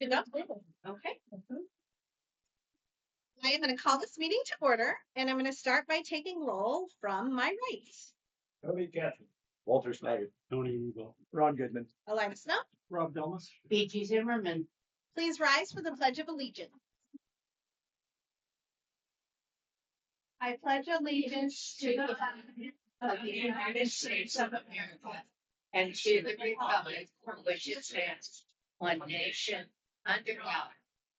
Good enough? Okay. I am going to call this meeting to order, and I'm going to start by taking roll from my right. Tony Catherine. Walter Snyder. Tony Eagle. Ron Goodman. Alina Snow, Rob Delmas. B.G. Zimmerman. please rise for the Pledge of Allegiance. I pledge allegiance To the flag of the United States of America and to the republic for which it stands, one nation, under God,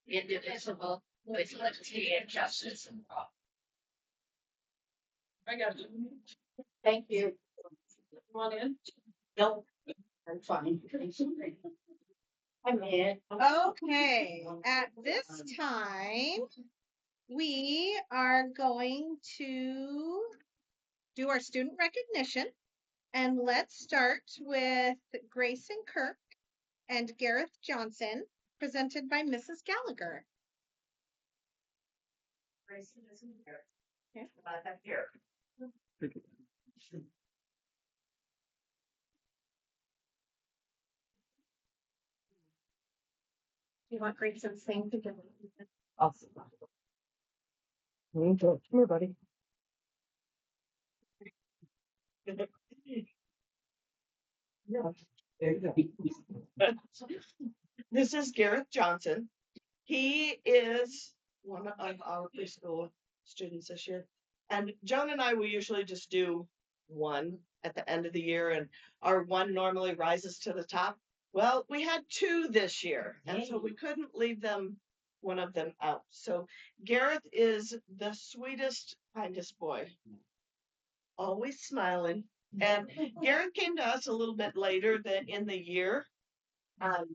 indivisible, with liberty and justice for all. I got you. Thank you. Come on in. No, I'm fine. I'm in. Okay, at this time, we are going to do our student recognition. And let's start with Grayson Kirk and Gareth Johnson, presented by Mrs. Gallagher. Grayson is here. Okay. I'm here. Do you want Grayson's thing to give? Awesome. Come here, buddy. Yeah. There you go. This is Gareth Johnson. He is one of our preschool students this year. And Joan and I, we usually just do one at the end of the year, and our one normally rises to the top. Well, we had two this year, and so we couldn't leave one of them out. So Gareth is the sweetest, kindest boy, always smiling. And Gareth came to us a little bit later than in the year.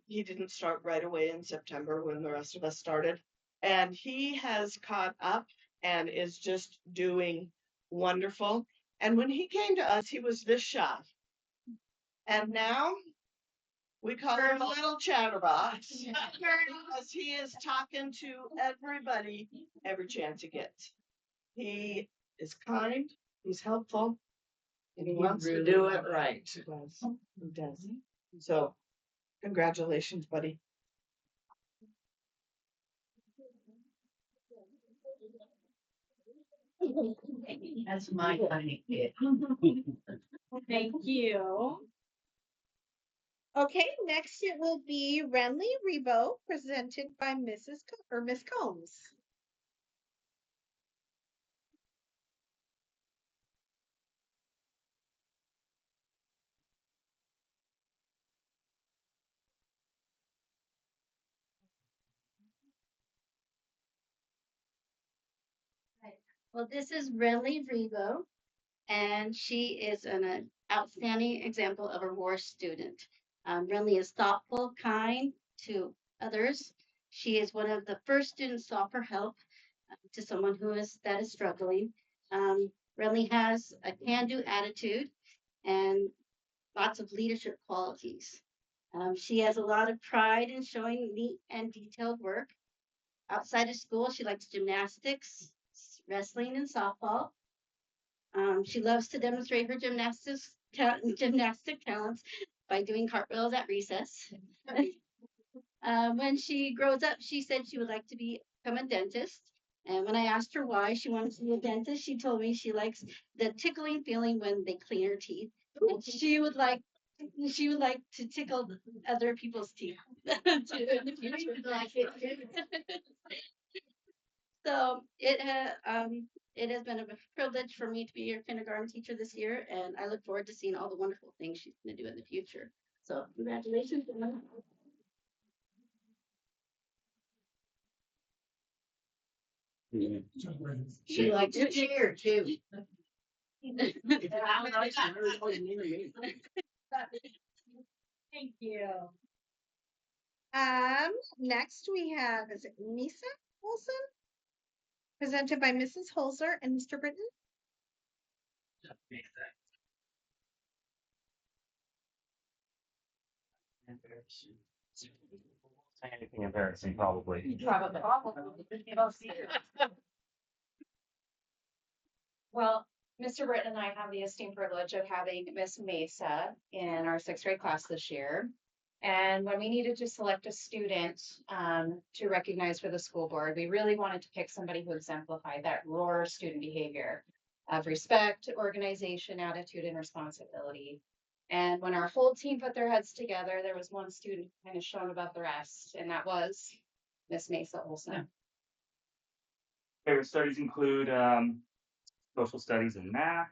He didn't start right away in September when the rest of us started. And he has caught up and is just doing wonderful. And when he came to us, he was this shy. And now we call him Little Chatterbox because he is talking to everybody every chance he gets. He is kind, he's helpful, and he wants to do it right. He does. He does. So congratulations, buddy. That's my tiny kid. Thank you. Okay, next it will be Renly Rebo, presented by Miss Combs. Well, this is Renly Rebo, and she is an outstanding example of a ROAR student. Renly is thoughtful, kind to others. She is one of the first students to offer help to someone that is struggling. Renly has a can-do attitude and lots of leadership qualities. She has a lot of pride in showing neat and detailed work. Outside of school, she likes gymnastics, wrestling, and softball. She loves to demonstrate her gymnastic talents by doing cartwheels at recess. When she grows up, she said she would like to become a dentist. And when I asked her why she wanted to be a dentist, she told me she likes the tickling feeling when they clean her teeth. And she would like to tickle other people's teeth too in the future. So it has been a privilege for me to be your kindergarten teacher this year, and I look forward to seeing all the wonderful things she's going to do in the future. So congratulations. She likes to cheer too. Thank you. Next we have, is it Misa Olson? Presented by Mrs. Holzer and Mr. Britton. Say anything embarrassing, probably. Well, Mr. Britton and I have the esteemed privilege of having Miss Mesa in our 6th grade class this year. And when we needed to select a student to recognize for the school board, we really wanted to pick somebody who exemplified that ROAR student behavior of respect, organization, attitude, and responsibility. And when our whole team put their heads together, there was one student kind of shone above the rest, and that was Miss Mesa Olson. Favorite studies include social studies and math.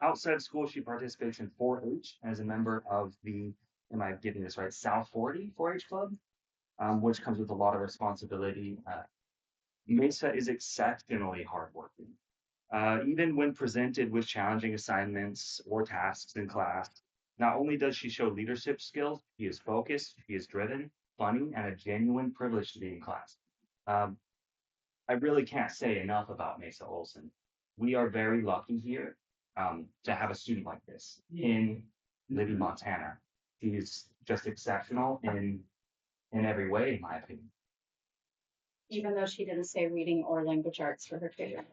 Outside of school, she participates in 4-H as a member of the, am I getting this right, South 40 4-H Club, which comes with a lot of responsibility. Mesa is exceptionally hardworking. Even when presented with challenging assignments or tasks in class, not only does she show leadership skills, she is focused, she is driven, funny, and a genuine privilege to be in class. I really can't say enough about Mesa Olson. We are very lucky here to have a student like this in Libby, Montana. She's just exceptional in every way, in my opinion. Even though she didn't say reading or language arts for her favorite.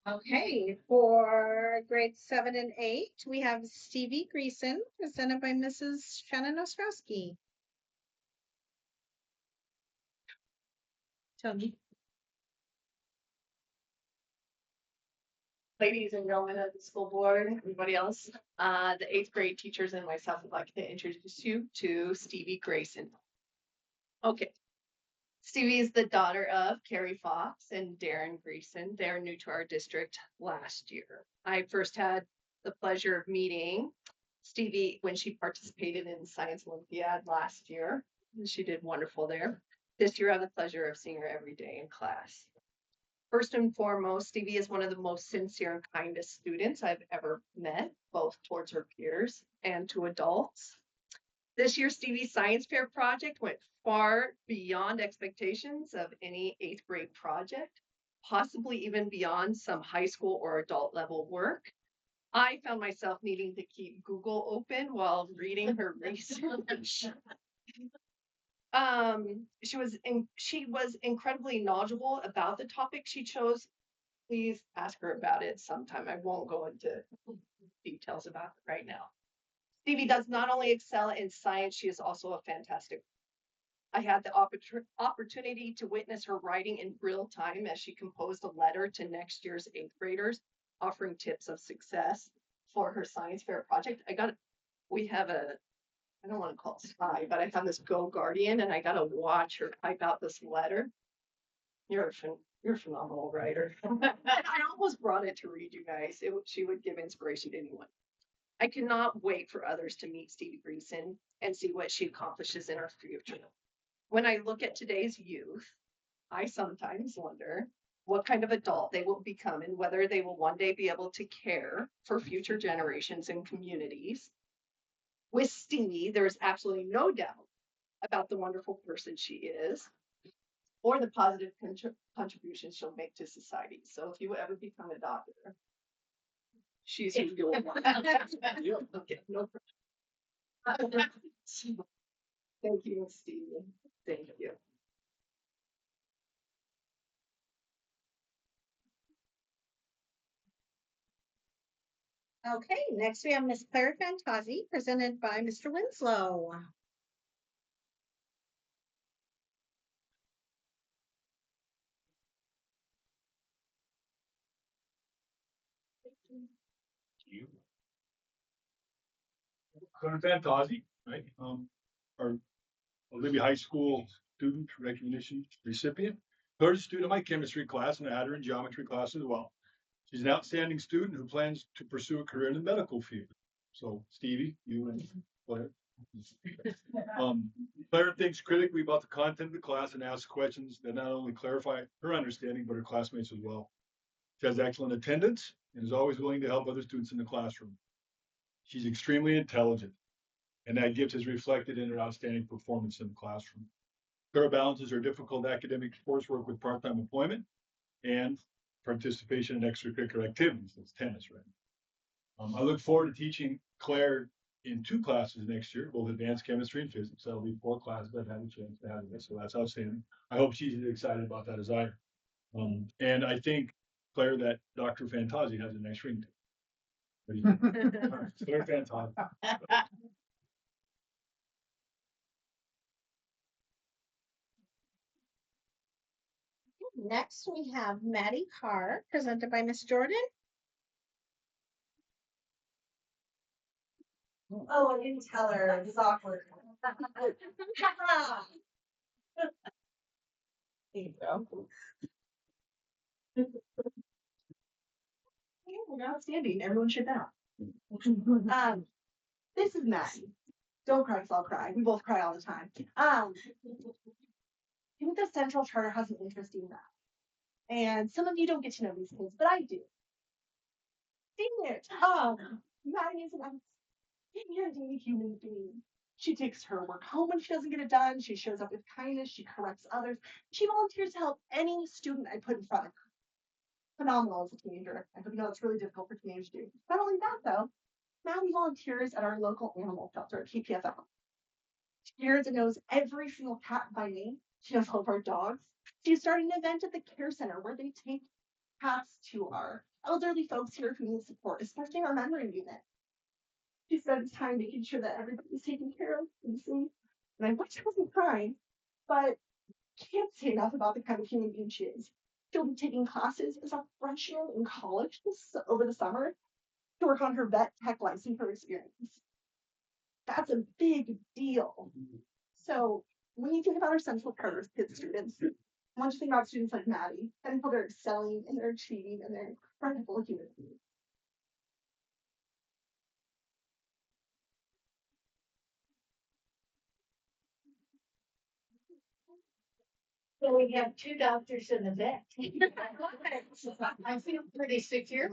Okay, for grades 7 and 8, we have Stevie Greason, presented by Mrs. Shannon Ostrowski. Tony. Ladies and gentlemen of the school board, everybody else, the 8th grade teachers and myself would like to introduce you to Stevie Grayson. Okay. Stevie is the daughter of Carrie Fox and Darren Grayson. They're new to our district last year. I first had the pleasure of meeting Stevie when she participated in Science Olympiad last year. And she did wonderful there. This year I have the pleasure of seeing her every day in class. First and foremost, Stevie is one of the most sincere and kindest students I've ever met, both towards her peers and to adults. This year, Stevie's science fair project went far beyond expectations of any 8th grade project, possibly even beyond some high school or adult level work. I found myself needing to keep Google open while reading her research. She was incredibly knowledgeable about the topic she chose. Please ask her about it sometime. I won't go into details about it right now. Stevie does not only excel in science, she is also a fantastic. I had the opportunity to witness her writing in real time as she composed a letter to next year's 8th graders, offering tips of success for her science fair project. We have I don't want to call it spy, but I have this Go Guardian and I got to watch her type out this letter. You're a phenomenal writer. I almost brought it to read you guys. She would give inspiration to anyone. I cannot wait for others to meet Stevie Greason and see what she accomplishes in her future. When I look at today's youth, I sometimes wonder what kind of adult they will become and whether they will one day be able to care for future generations and communities. With Stevie, there is absolutely no doubt about the wonderful person she is or the positive contributions she'll make to society. So if you ever become a doctor, she's who you'll want. Okay, no problem. Thank you, Stevie. Thank you. Okay, next we have Miss Claire Fantazzi, presented by Mr. Winslow. Claire Fantazzi, right? Our Olivia High School student recognition recipient. Claire's a student of my chemistry class, and I had her in geometry class as well. She's an outstanding student who plans to pursue a career in the medical field. So, Stevie, you and Claire. Claire thinks critically about the content of the class and asks questions that not only clarify her understanding, but her classmates as well. She has excellent attendance and is always willing to help other students in the classroom. She's extremely intelligent, and that gift is reflected in her outstanding performance in the classroom. Claire balances her difficult academic coursework with part-time employment and participation in extracurricular activities. That's tennis, right? I look forward to teaching Claire in 2 classes next year, both advanced chemistry and physics. That'll be 4 classes I've had a chance to have this, so that's outstanding. I hope she's as excited about that as I am. And I think, Claire, that Dr. Fantazi has a nice ring to it. What do you think? Claire Fantazi. Next, we have Maddie Carr, presented by Miss Jordan. Oh, I didn't tell her. It's awkward. There you go. We're outstanding. Everyone should know. This is Maddie. Don't cry, 'cause I'll cry. We both cry all the time. I think the Central Charter has an interesting map. And some of you don't get to know these kids, but I do. Dang it. Maddie is an outstanding human being. She takes her work home when she doesn't get it done. She shows up with kindness. She corrects others. She volunteers to help any student I put in front of her. Phenomenal as a teenager. I hope you know it's really difficult for teenagers to do. Not only that, though, Maddie volunteers at our local animal shelter, KPFL. She cares and knows every single cat by name. She knows all of our dogs. She's starting an event at the care center where they take cats to our elderly folks here who need support, especially our memory unit. She spends time making sure that everybody's taken care of and safe. And I wish I wasn't crying, but can't say enough about the kind of human being she is. She'll be taking classes as a freshman in college over the summer to work on her vet tech licensure experience. That's a big deal. So when you think about our Central Charter Kids students, I want you to think about students like Maddie and how they're excelling and they're achieving and they're incredible human beings. So we have 2 doctors and a vet. I feel pretty secure.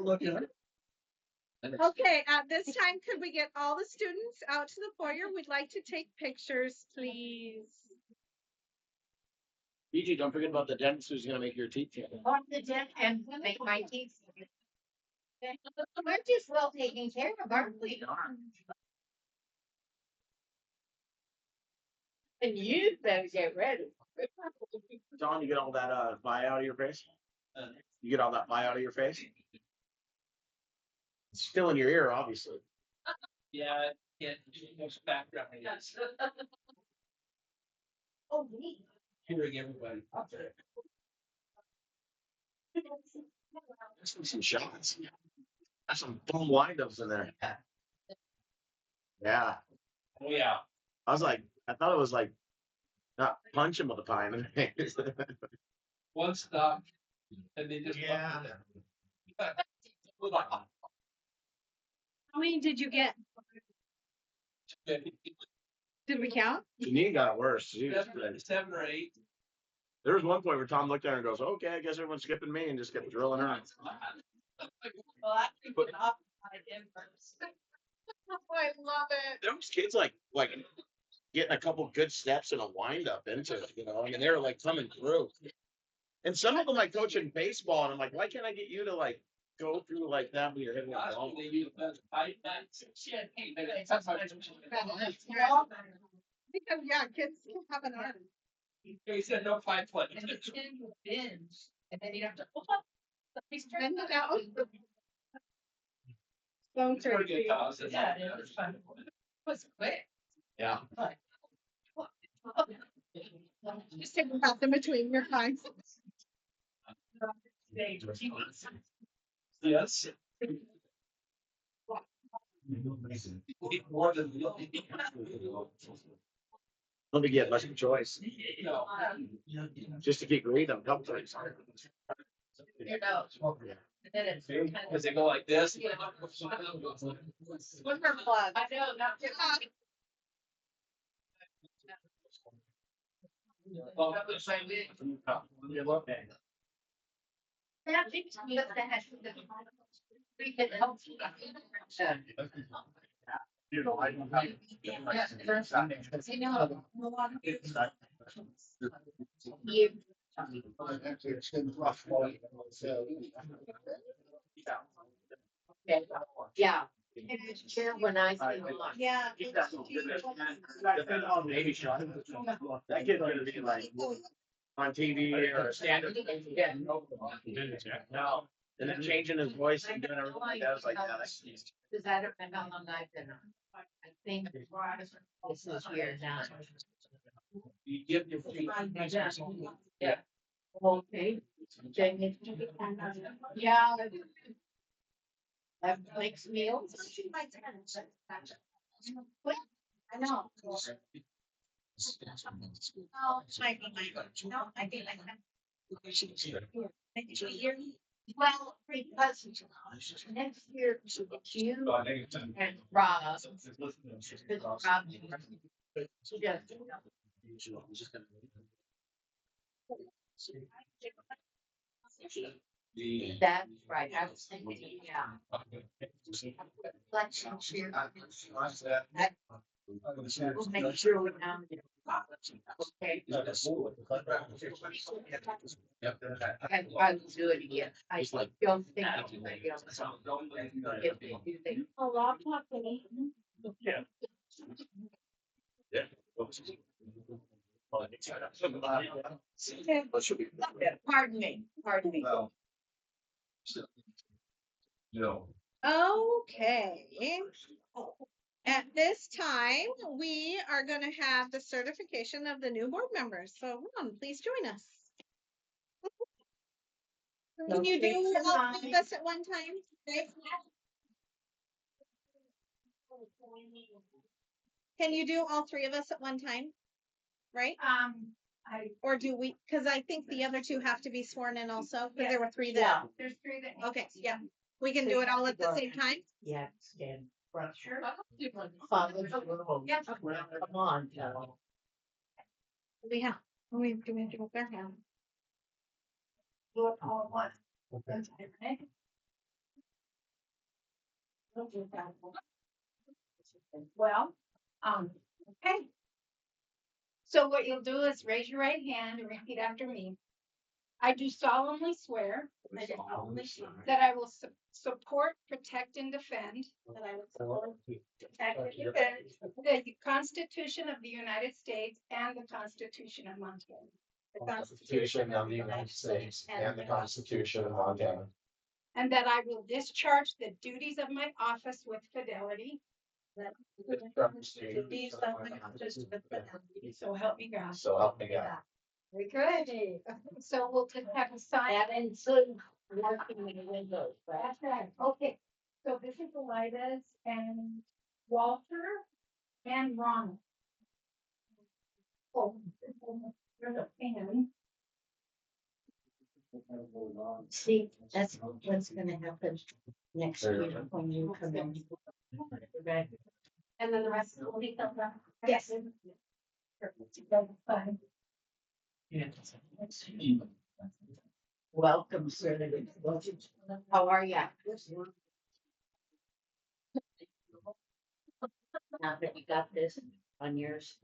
Okay, at this time, could we get all the students out to the foyer? We'd like to take pictures, please. BG, don't forget about the dentist who's gonna make your teeth. On the deck and make my teeth. We're just well taken care of, aren't we? And you better get ready. John, you get all that bile out of your face? You get all that bile out of your face? It's still in your ear, obviously. Yeah, most background. Oh, neat. Hearing everybody. There's some shots. There's some fun windups in there. Yeah. Oh, yeah. I was like, I thought it was like not punch him with a pie in the face. One stop. And they just. Yeah. How many did you get? Did we count? Janine got it worse. She was good. 7 or 8. There was one point where Tom looked at her and goes, "Okay, I guess everyone's skipping me," and just kept drilling her. Well, I think But- off by him first. I love it. Those kids like getting a couple good steps and a wind up into it, you know. I mean, they were like coming through. And some of them like coaching baseball, and I'm like, why can't I get you to like go through like that when you're hitting a ball? They use that pipe. Because yeah, kids can have an arm. He said no pipe play. And the tin will binge, and then you have to. Bend it out. So It's pretty good tricky. cause. Yeah, it was fun. It was quick. Yeah. Just take a path in between your times. Yes. More than. Let me get much of a choice. No. Just to keep reading a couple times. You know, and then it's. Because they go like this. With her blood. I know, not too much. Yeah, I think to me that has to be. We can help you. You know, I don't You. Yeah. Chair when I say. Yeah. Maybe Sean. That kid's gonna be like on TV or standard. Yeah, no. And then changing his voice and doing everything like that. I was like, yeah, that's. Does that depend on the night then? I think this is year now. You give your free. Yeah. Okay. Yeah. That makes meals. What? I know. Well, because next year it's you and Rob. Because Rob. Yeah. That's right. I was thinking, yeah. Election year. We'll make sure we're down there. Okay. I will do it again. I don't think anybody else. If they do, they. Oh, Rob, talk to me. Yeah. Pardon me, pardon me. No. Okay. At this time, we are going to have the certification of the new board members. So Ron, please join us. Can you do all three of us at one time? Can you do all three of us at one time? Right? Or do we, because I think the other two have to be sworn in also, because there were three Yeah, that. there's three that. Okay, yeah, we can do it all at the same time. Yeah, stand front. Sure. Follow the rules. Yeah. Come on, Joe. We have, we do we have to go there now? Do it all at once. Well, okay. So what you'll do is raise your right hand and repeat after me. I do solemnly swear that I will support, protect, and defend the Constitution of the United States and the Constitution of Montana. The Constitution of the United States and the Constitution of Montana. And that I will discharge the duties of my office with fidelity. So help me God. So help me God. Very good. So we'll just have to sign. That and soon working in the windows. That's right. Okay. So this is Elidas and Walter and Ron. Oh, there's a pen. See, that's what's gonna happen next week when you come in. Okay. And then the rest will be filled out. Yes. Fine. Welcome, sir. How are ya? Now that you got this on yours.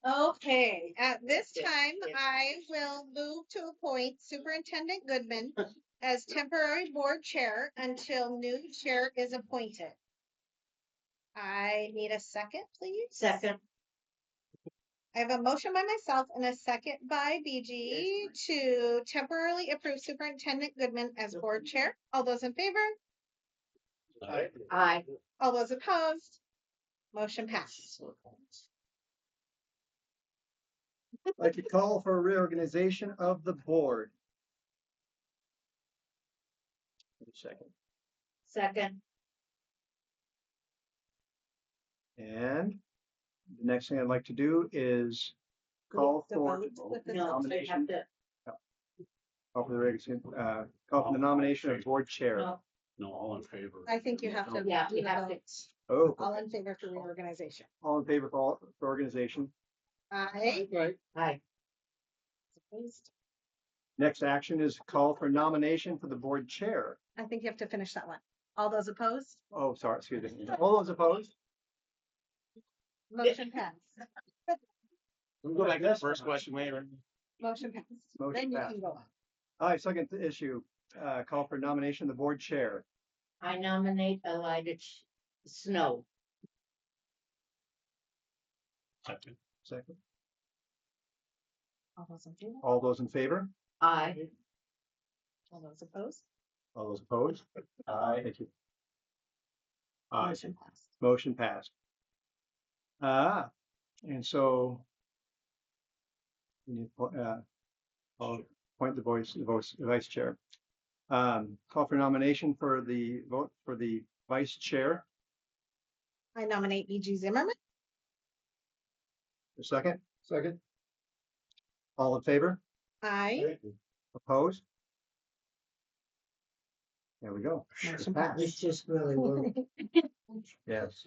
Okay, at this time, I will move to appoint Superintendent Goodman as temporary board chair until new chair is appointed. I need a second, please. Second. I have a motion by myself and a second by BG to temporarily approve Superintendent Goodman as board chair. All those in favor? Aye. All those opposed? Motion passed. I'd like to call for a reorganization of the board. Second. Second. And the next thing I'd like to do is call The for vote with the- No, you have nomination. to. Call for the call for the nomination of board chair. No. No, all in favor. I think you have to. Yeah, we have to. Oh, All in favor for reorganization. all in favor for organization. Aye. Aye. Opposed? Next action is call for nomination for the board chair. I think you have to finish that one. All those opposed? Oh, sorry, excuse me. All those opposed? Motion passed. We'll go back to the first question later. Motion passed. Motion Then you passed. can go on. All right, second issue, call for nomination of the board chair. I nominate Elidas Snow. Second. All those in favor? All those in favor? I, All those opposed? All those opposed? Aye. Thank you. Aye. Motion passed. Motion passed. And so we need to, I'll appoint the vice chair. Call for nomination for the vote for the vice chair. I nominate E.G. Zimmerman. A second? Second. All in favor? I. Opposed? There we go. Motion Passed. it's passed. just really, well, Yes.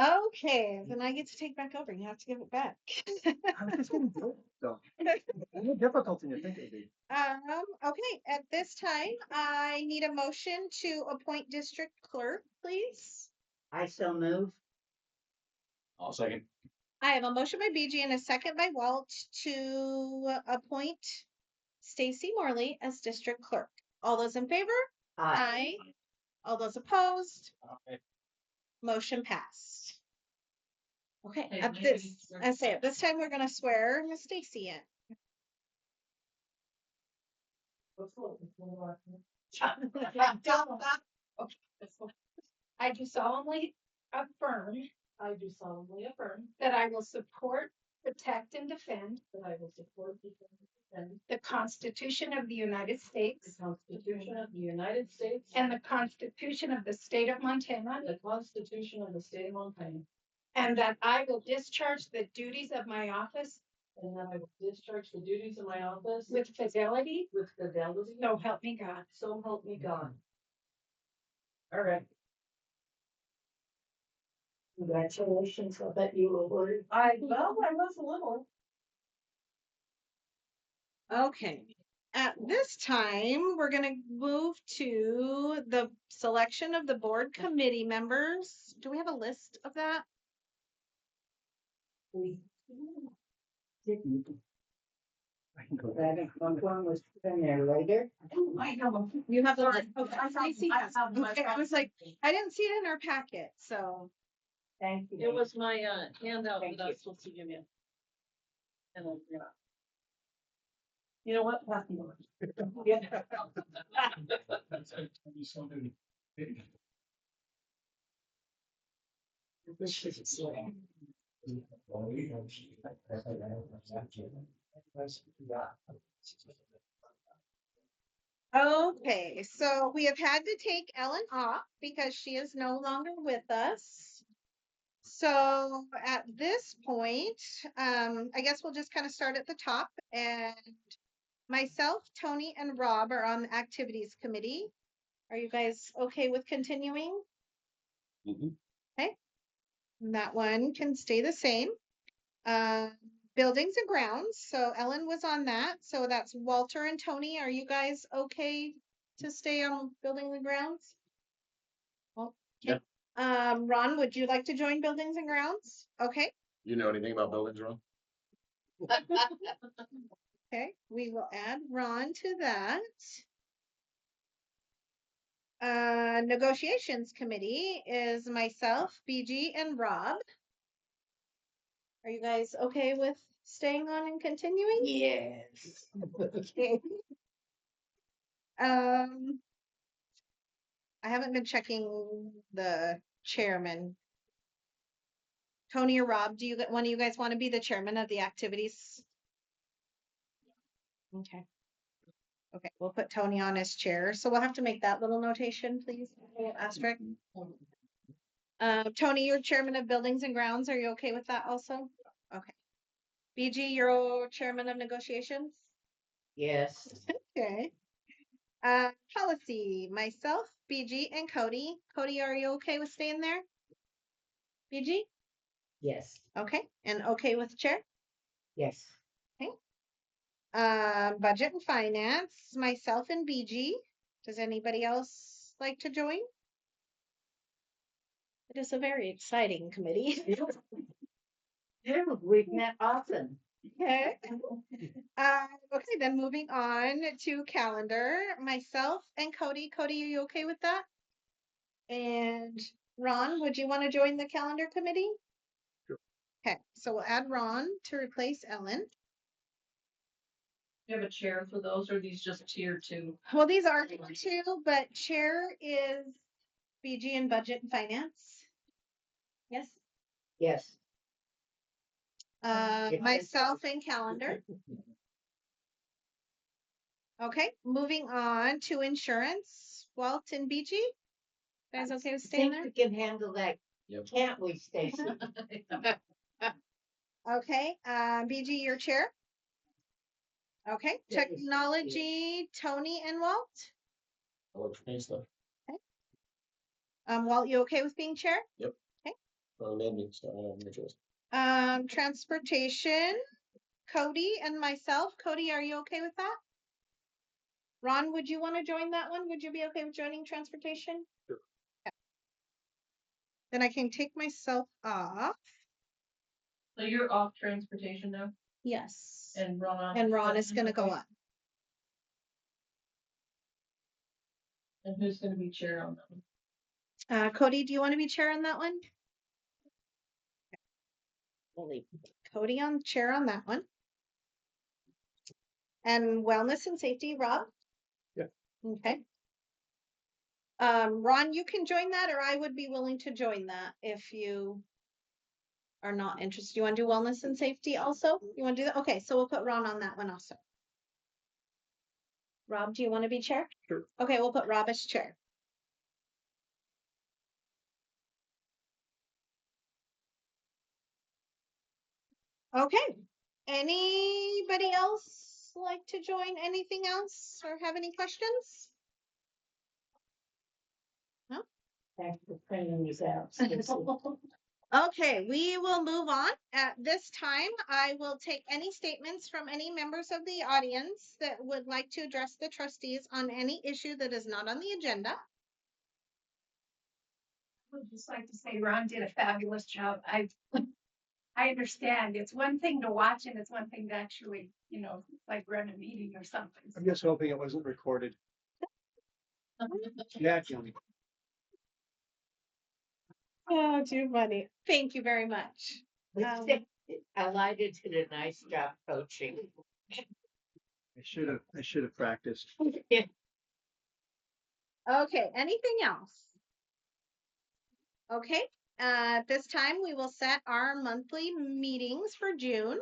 Okay, then I get to take back over. You have to give it back. I was just getting vote, so. More difficult than you think it'd be. Okay, at this time, I need a motion to appoint district clerk, please. I so move. I'll second. I have a motion by BG and a second by Walt to appoint Stacy Morley as district clerk. All those in favor? Aye. All those opposed? Motion passed. Okay, at this time, we're gonna swear Miss Stacy in. I do solemnly affirm I do solemnly affirm that I will support, protect, and defend that I will support, defend, and the Constitution of the United the States Constitution of the United States and the Constitution of the State of Montana, the Constitution of the State of Montana, and that I will discharge the duties of my office and that I will discharge the duties of my office with fidelity, with fidelity. so help me God. So help me God. All right. Congratulations, I bet you will work. I was a little. Okay, at this time, we're gonna move to the selection of the board committee members. Do we have a list of that? I can go. That one was in there later. I know. You have the list. Okay, Stacy has. Okay, I was like, I didn't see it in our packet, so. Thank you. It was my handout Thank that I you. was supposed to give you. And then, yeah. You know what? Pass me over. Okay, so we have had to take Ellen off because she is no longer with us. So at this point, I guess we'll just kind of start at the top, and myself, Tony, and Rob are on the activities committee. Are you guys okay with continuing? Okay. And that one can stay the same. Buildings and grounds, so Ellen was on that, so that's Walter and Tony. Are you guys okay to stay on buildings and grounds? Well, okay. Ron, would you like to join buildings and grounds? Okay. You know anything about buildings, Ron? Okay, we will add Ron to that. Negotiations committee is myself, BG, and Rob. Are you guys okay with staying on and continuing? Yes. Okay. I haven't been checking the chairman. Tony or Rob, one of you guys want to be the chairman of the activities? Okay. Okay, we'll put Tony on as chair, so we'll have to make that little notation, please, asterisk. Tony, you're chairman of buildings and grounds. Are you okay with that also? Okay. BG, you're chairman of negotiations? Yes. Okay. Policy, myself, BG, and Cody. Cody, are you okay with staying there? BG? Yes. Okay, and okay with chair? Yes. Budget and finance, myself and BG. Does anybody else like to join? It is a very exciting committee. Yeah, we've met often. Okay. Okay, then moving on to calendar, myself and Cody. Cody, are you okay with that? And Ron, would you want to join the calendar committee? Sure. Okay, so we'll add Ron to replace Ellen. You have a chair for those, or are these just tier two? Well, these are two, but chair is BG and budget and finance. Yes, Yes. myself and calendar. Okay, moving on to insurance. Walt and BG. Guys okay with I staying think there? we can handle that, Yep. can't we, Stacy? Okay, BG, your chair. Okay, Yes. technology, Tony and Walt. Works for me, so, Walt, you okay with being chair? or maybe, so I don't have any choice. Transportation, Cody and myself. Cody, are you okay with that? Ron, would you want to join that one? Would you be okay with joining transportation? Sure. Okay. Then I can take myself off. So you're off transportation now, Yes. and Ron. And Ron is gonna go up. And who's gonna be chair on that one? Cody, do you want to be chair on that one? We'll leave Cody on chair on that one. And wellness and safety, Rob? Yeah. Okay. Ron, you can join that, or I would be willing to join that if you are not interested. You want to do wellness and safety also? You want to do that? Okay, so we'll put Ron on that one also. Rob, do you want to be chair? Sure. Okay, we'll put Rob as chair. Okay, anybody else like to join anything else or have any questions? Thanks for printing these out. Stacy. Okay, we will move on. At this time, I will take any statements from any members of the audience that would like to address the trustees on any issue that is not on the agenda. I would just like to say Ron did a fabulous job. I understand. It's one thing to watch and it's one thing to actually, like run a meeting or something. I'm just hoping it wasn't recorded. Yeah, Julie. Oh, too funny. Thank you very much. Elijah did a nice job coaching. I should have practiced. Okay, anything else? Okay, at this time, we will set our monthly meetings for June.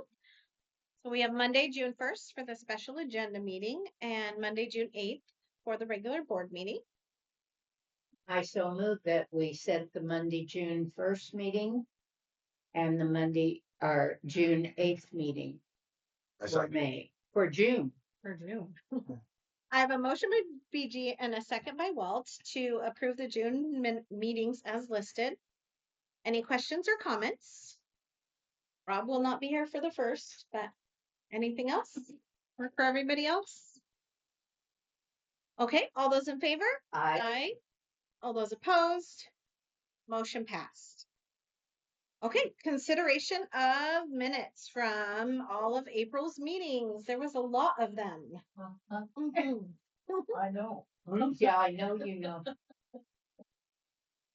So we have Monday, June 1st for the special agenda meeting and Monday, June 8th for the regular board meeting. I so move that we set the Monday, June 1st meeting and the Monday, or June 8th meeting for May, for June. For June. I have a motion by BG and a second by Walt to approve the June meetings as listed. Any questions or comments? Rob will not be here for the first, but anything else? Work for everybody else? Okay, all those in favor? Aye. All those opposed? Motion passed. Okay, consideration of minutes from all of April's meetings. There was a lot of them. I know. Yeah, I know you know.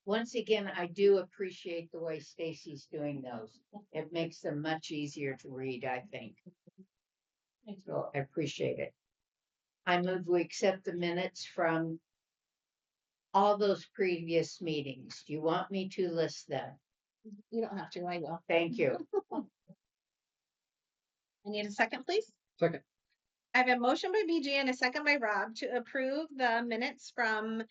Once again, I do appreciate the way Stacy's doing those. It makes them much easier to read, I think. So I appreciate it. I move we accept the minutes from all those previous meetings. Do you want me to list them? You don't have to, I will. Thank you. I need a second, please. Second. I have a motion by BG and a second by Rob to approve the minutes from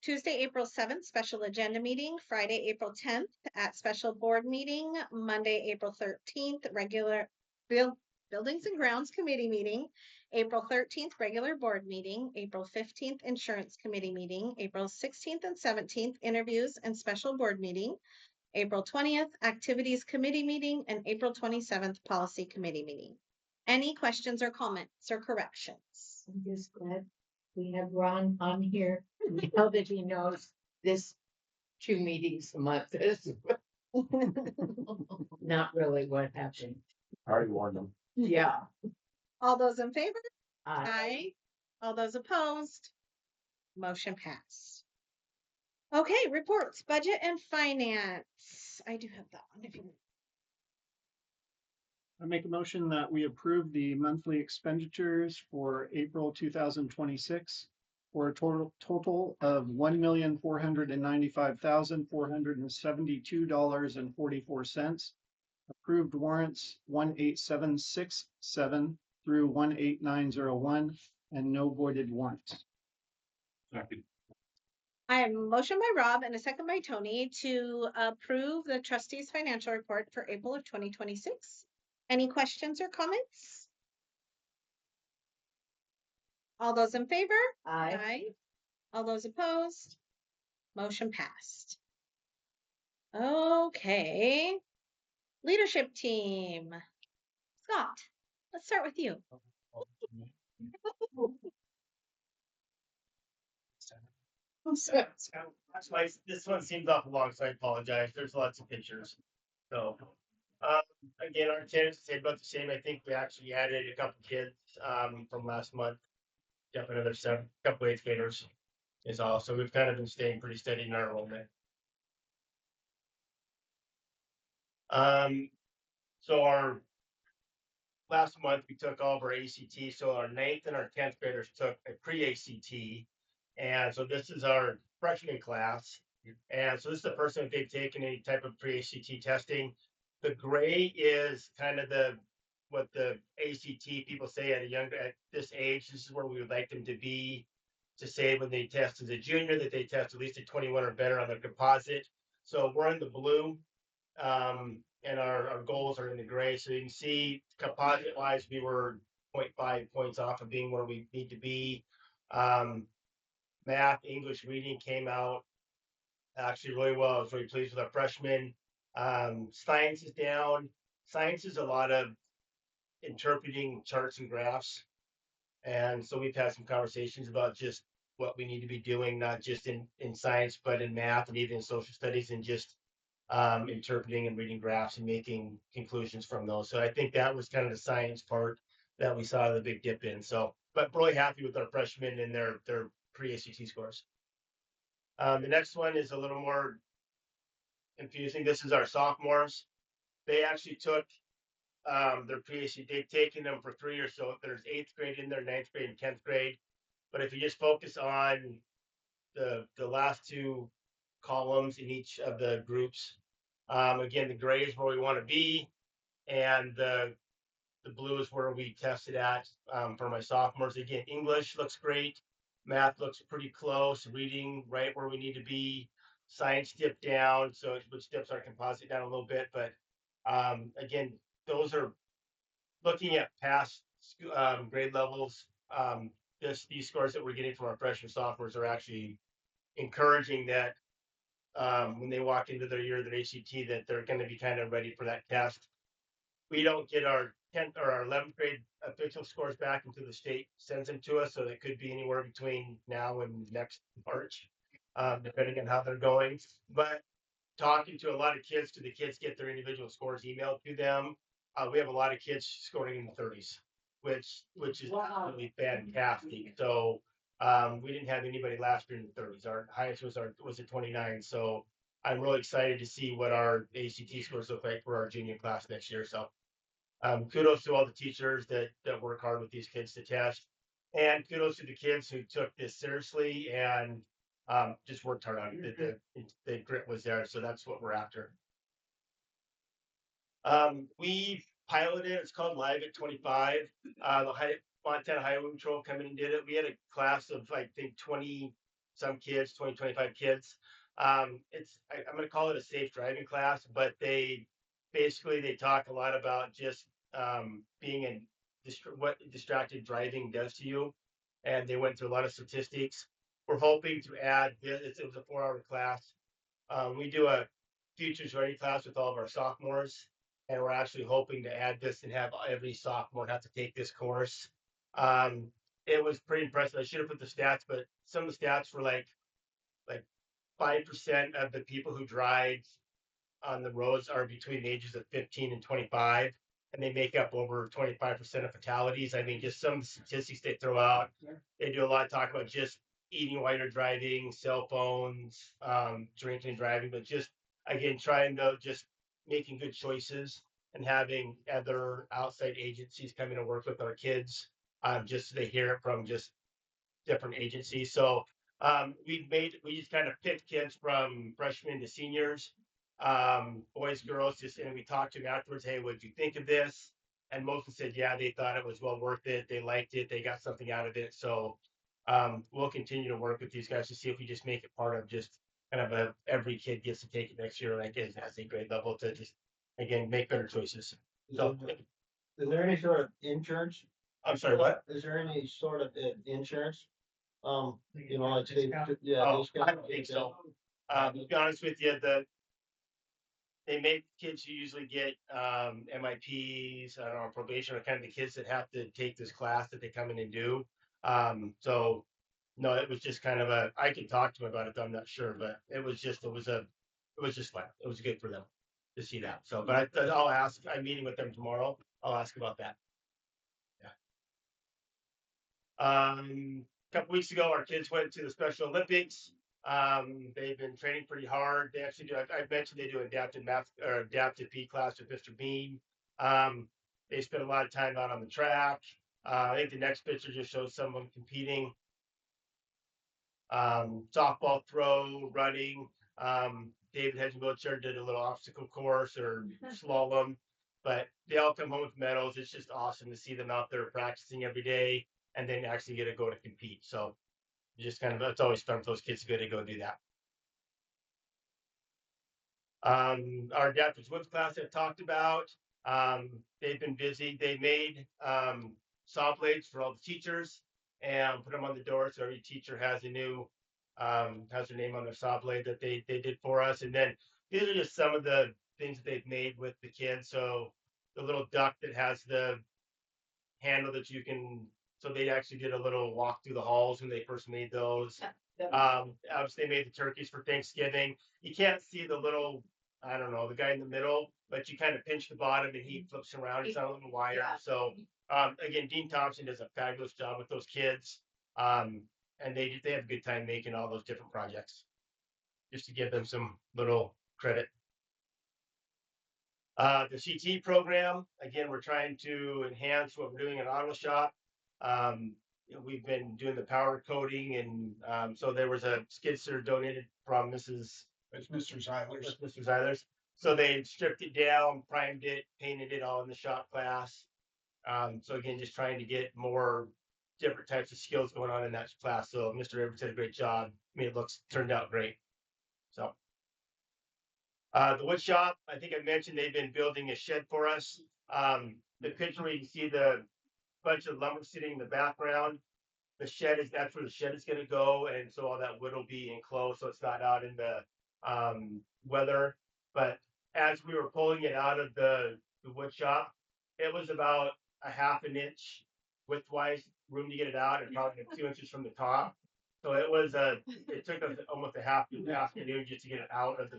Tuesday, April 7th, special agenda meeting, Friday, April 10th at special board meeting, Monday, April 13th, regular Buildings and Grounds Committee meeting, April 13th, regular board meeting, April 15th, Insurance Committee meeting, April 16th and 17th, interviews and special board meeting, April 20th, Activities Committee meeting, and April 27th, Policy Committee meeting. Any questions or comments or corrections? I'm just glad we have Ron on here now that he knows this 2 meetings a month is not really what happened. I already warned them. Yeah. All those in favor? Aye. Aye. All those opposed? Motion passed. Okay, reports, budget and finance. I do have that one if you. I make a motion that we approve the monthly expenditures for April 2026 for a total of $1,495,472.44. Approved warrants 18767 through 18901 and no voided warrants. Second. I have a motion by Rob and a second by Tony to approve the trustees' financial report for April of 2026. Any questions or comments? All those in favor? Aye. All those opposed? Motion passed. Okay. Leadership team. Scott, let's start with you. This one seems awful long, so I apologize. There's lots of pictures. So, again, our attendance stayed about the same. I think we actually added a couple kids, from last month. Definitely another couple eighth graders is all. So we've kind of been staying pretty steady in our enrollment. So our last month we took all of our ACT. So our 9th and our 10th graders took a pre-ACT. And so this is our freshman class. And so this is the first time they've taken any type of pre-ACT testing. The gray is kind of what the ACT people say at this age. This is where we would like them to be, to say when they test as a junior that they test at least a 21 or better on their composite. So we're in the blue, and our goals are in the gray. So you can see composite wise, we were 0.5 points off of being where we need to be. Math, English, reading came out actually really well. I was really pleased with our freshmen. Science is down. Science is a lot of interpreting charts and graphs. And so we've had some conversations about just what we need to be doing, not just in science, but in math and even in social studies, and just interpreting and reading graphs and making conclusions from those. So I think that was kind of the science part that we saw the big dip in. So, but really happy with our freshmen and their pre-ACT scores. The next one is a little more confusing. This is our sophomores. They actually took their pre-ACT. They've taken them for 3 years. So there's 8th grade in there, 9th grade and 10th grade. But if you just focus on the last two columns in each of the groups, again, the gray is where we want to be, and the blue is where we tested at for my sophomores. Again, English looks great. Math looks pretty close. Reading right where we need to be. Science dipped down, so which dips our composite down a little bit. But again, those are looking at past grade levels. These scores that we're getting from our freshmen sophomores are actually encouraging that when they walk into their year of their ACT, that they're going to be kind of ready for that test. We don't get our 10th or our 11th grade official scores back until the state sends them to us. So that could be anywhere between now and next March, depending on how they're going. But talking to a lot of kids, the kids get their individual scores emailed to them. We have a lot of kids scoring in the 30s, which is really fantastic. So we didn't have anybody last year in the 30s. Our highest was a 29. So I'm really excited to see what our ACT scores look like for our junior class next year. So kudos to all the teachers that work hard with these kids to test, and kudos to the kids who took this seriously and just worked hard on it. The grit was there. So that's what we're after. We piloted it. It's called Live at 25. The Montana Highway Patrol come in and did it. We had a class of, I think, 20 some kids, 25 kids. I'm going to call it a safe driving class, but they talk a lot about just being in what distracted driving does to you. And they went through a lot of statistics. We're hoping to add this. It was a 4-hour class. We do a futures ready class with all of our sophomores, and we're actually hoping to add this and have every sophomore have to take this course. It was pretty impressive. I should have put the stats, but some of the stats were like 5% of the people who drive on the roads are between the ages of 15 and 25, and they make up over 25% of fatalities. I mean, just some statistics they throw out. They do a lot of talk about just eating while you're driving, cell phones, drinking and driving, but just, again, trying to just making good choices. and having other outside agencies come in and work with our kids, just so they hear it from just different agencies. So we just kind of picked kids from freshmen to seniors, boys, girls, just and we talked to them afterwards. Hey, what did you think of this? And most of them said, yeah, they thought it was well worth it. They liked it. They got something out of it. So we'll continue to work with these guys to see if we just make it part of just kind of every kid gets to take it next year, like as a grade level to just again make better choices. So Is there any sort of insurance? I'm sorry, what? Is there any sort of insurance? Like yeah. Oh, I don't think so. To be honest with you, they make kids who usually get MIPs, I don't know, probation, are kind of the kids that have to take this class that they come in and do. So no, it was just kind of I can talk to them about it, though I'm not sure, but it was just fun. It was good for them to see that. So, but I'll ask. I'm meeting with them tomorrow. I'll ask about that. Yeah. A couple weeks ago, our kids went to the Special Olympics. They've been training pretty hard. They actually do. I mentioned they do adapted math or adapted P class with Mr. Bean. They spend a lot of time out on the track. I think the next picture just shows someone competing. Softball throw, running. David has a wheelchair, did a little obstacle course or slalom, but they all come home with medals. It's just awesome to see them out there practicing every day and then actually get to go to compete. So just kind of, it's always fun for those kids to go do that. Our adaptive swims class I've talked about. They've been busy. They made saw blades for all the teachers and put them on the door, so every teacher has a new has their name on their saw blade that they did for us. And then these are just some of the things that they've made with the kids. So the little duck that has the handle that you can. So they actually did a little walk through the halls when they first made those. Obviously, they made the turkeys for Thanksgiving. You can't see the little, I don't know, the guy in the middle, but you kind of pinch the bottom and he flips around. It's on a little wire. Yeah. So again, Dean Thompson does a fabulous job with those kids. And they have a good time making all those different projects. Just to give them some little credit. The CT program, again, we're trying to enhance what we're doing in Auto Shop. We've been doing the power coating, and so there was a skid steer donated from Mr. Zeilers. So they stripped it down, primed it, painted it all in the shop class. So again, just trying to get more different types of skills going on in that class. So Mr. Rivers did a great job. I mean, turned out great. So the wood shop, I think I mentioned they've been building a shed for us. The picture where you can see the bunch of lumber sitting in the background. That's where the shed is going to go, and so all that wood will be enclosed, so it's not out in the weather. But as we were pulling it out of the wood shop, it was about a half an inch widthwise room to get it out, and probably 2 inches from the top. So it took us almost a half afternoon just to get it out of the.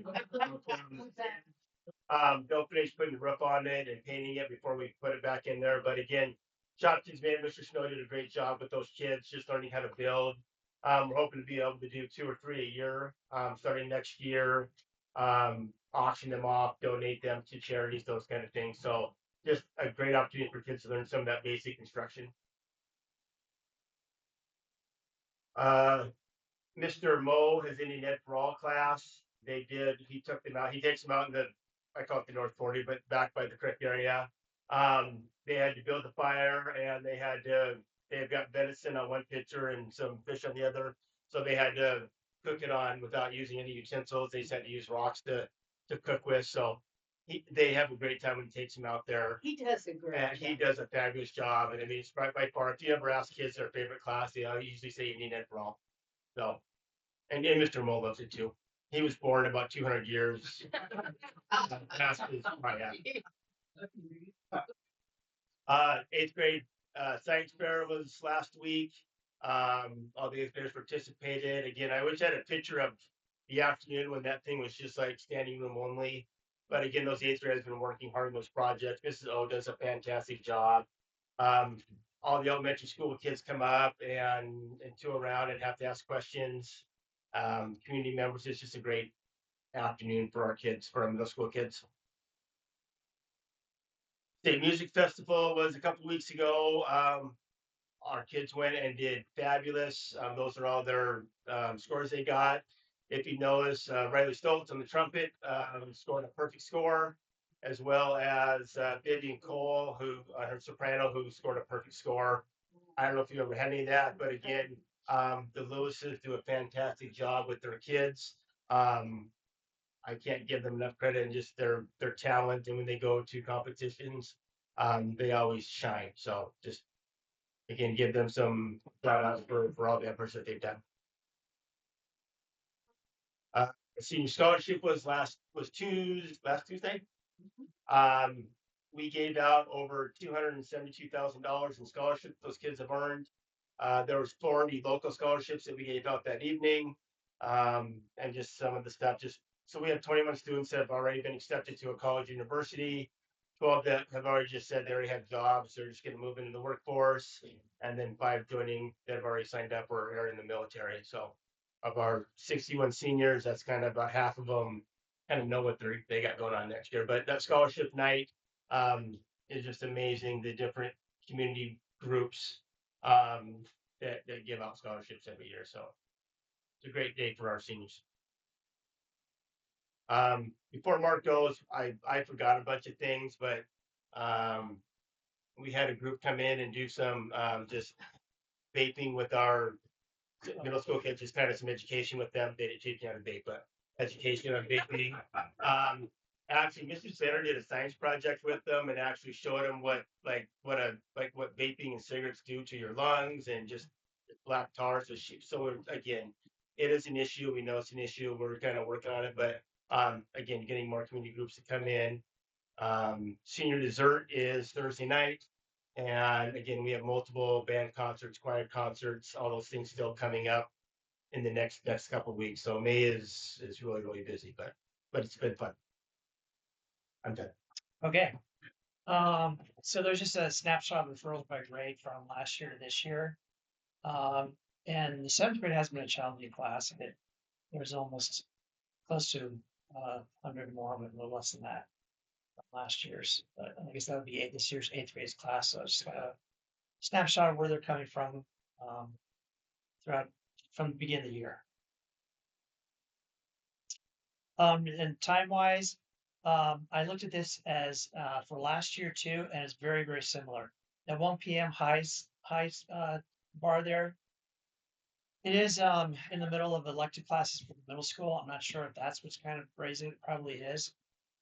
They'll finish putting the roof on it and painting it before we put it back in there. But again, Shopkins man, Mr. Snow did a great job with those kids, just learning how to build. We're hoping to be able to do 2 or 3 a year, starting next year. Auction them off, donate them to charities, those kind of things. So just a great opportunity for kids to learn some of that basic construction. Mr. Moe has Indian Ed for All class. He took them out. He takes them out in I call it the North 40, but back by the creek area. They had to build the fire, and they've got venison on one picture and some fish on the other. So they had to cook it on without using any utensils. They just had to use rocks to cook with. So they have a great time when he takes them out there. He does a great job. He does a fabulous job. And I mean, it's by far, if you ever ask kids their favorite class, they usually say Indian Ed for All. So, and Mr. Moe loves it too. He was born about 200 years. Eighth grade science fair was last week. All the eighth graders participated. Again, I wish I had a picture of the afternoon when that thing was just like standing room only. But again, those eighth graders have been working hard on those projects. Mrs. O does a fantastic job. All the elementary school kids come up and tour around and have to ask questions. Community members. It's just a great afternoon for our kids, for our middle school kids. State Music Festival was a couple weeks ago. Our kids went and did fabulous. Those are all their scores they got. If you notice, Riley Stoltz on the trumpet scored a perfect score, as well as Vivian Cole, who her soprano, who scored a perfect score. I don't know if you ever had any of that, but again, the Lewises do a fantastic job with their kids. I can't give them enough credit and just their talent. And when they go to competitions, they always shine. So just again, give them some shout outs for all the efforts that they've done. Senior scholarship was last Tuesday. We gave out over $272,000 in scholarships those kids have earned. There was 40 local scholarships that we gave out that evening, and just some of the stuff. Just so we have 21 students that have already been accepted to a college university. 12 that have already just said they already have jobs. They're just going to move into the workforce, and then 5 joining that have already signed up or are in the military. So, of our 61 seniors, that's kind of about half of them kind of know what they got going on next year. But that scholarship night is just amazing. The different community groups that give out scholarships every year. So it's a great day for our seniors. Before Mark goes, I forgot a bunch of things, but we had a group come in and do some just vaping with our middle school kids, just kind of some education with them. They didn't teach me how to vape, but education on vaping. Actually, Mr. Slater did a science project with them and actually showed them what vaping and cigarettes do to your lungs and just black tar. So again, it is an issue. We know it's an issue. We're kind of working on it, but again, getting more community groups to come in. Senior dessert is Thursday night. And again, we have multiple band concerts, choir concerts, all those things still coming up in the next couple of weeks. So May is really, really busy, but it's been fun. I'm done. Okay. So there's just a snapshot of referrals by grade from last year to this year. And the 7th grade has been a challenging class. There's almost close to 100 more, but a little less than that from last year's. But I guess that would be this year's 8th grade class. So just a snapshot of where they're coming from from the beginning of the year. And time-wise, I looked at this as for last year too, and it's very, very similar. At 1 p.m. highs bar there. It is in the middle of elective classes for the middle school. I'm not sure if that's what's kind of raising it. Probably is.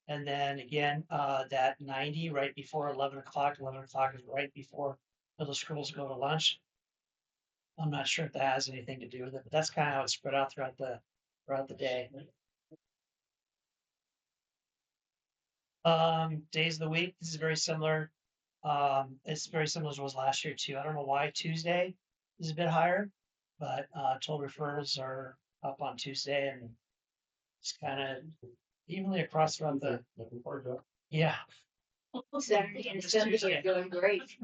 And then again, that 90 right before 11 o'clock. 11 o'clock is right before middle schools go to lunch. I'm not sure if that has anything to do with it, but that's kind of how it's spread out throughout the day. Days of the week. This is very similar. It's very similar as it was last year too. I don't know why Tuesday is a bit higher, but total referrals are up on Tuesday, and it's kind of evenly across throughout the. Yeah. Saturday and Sunday are going great.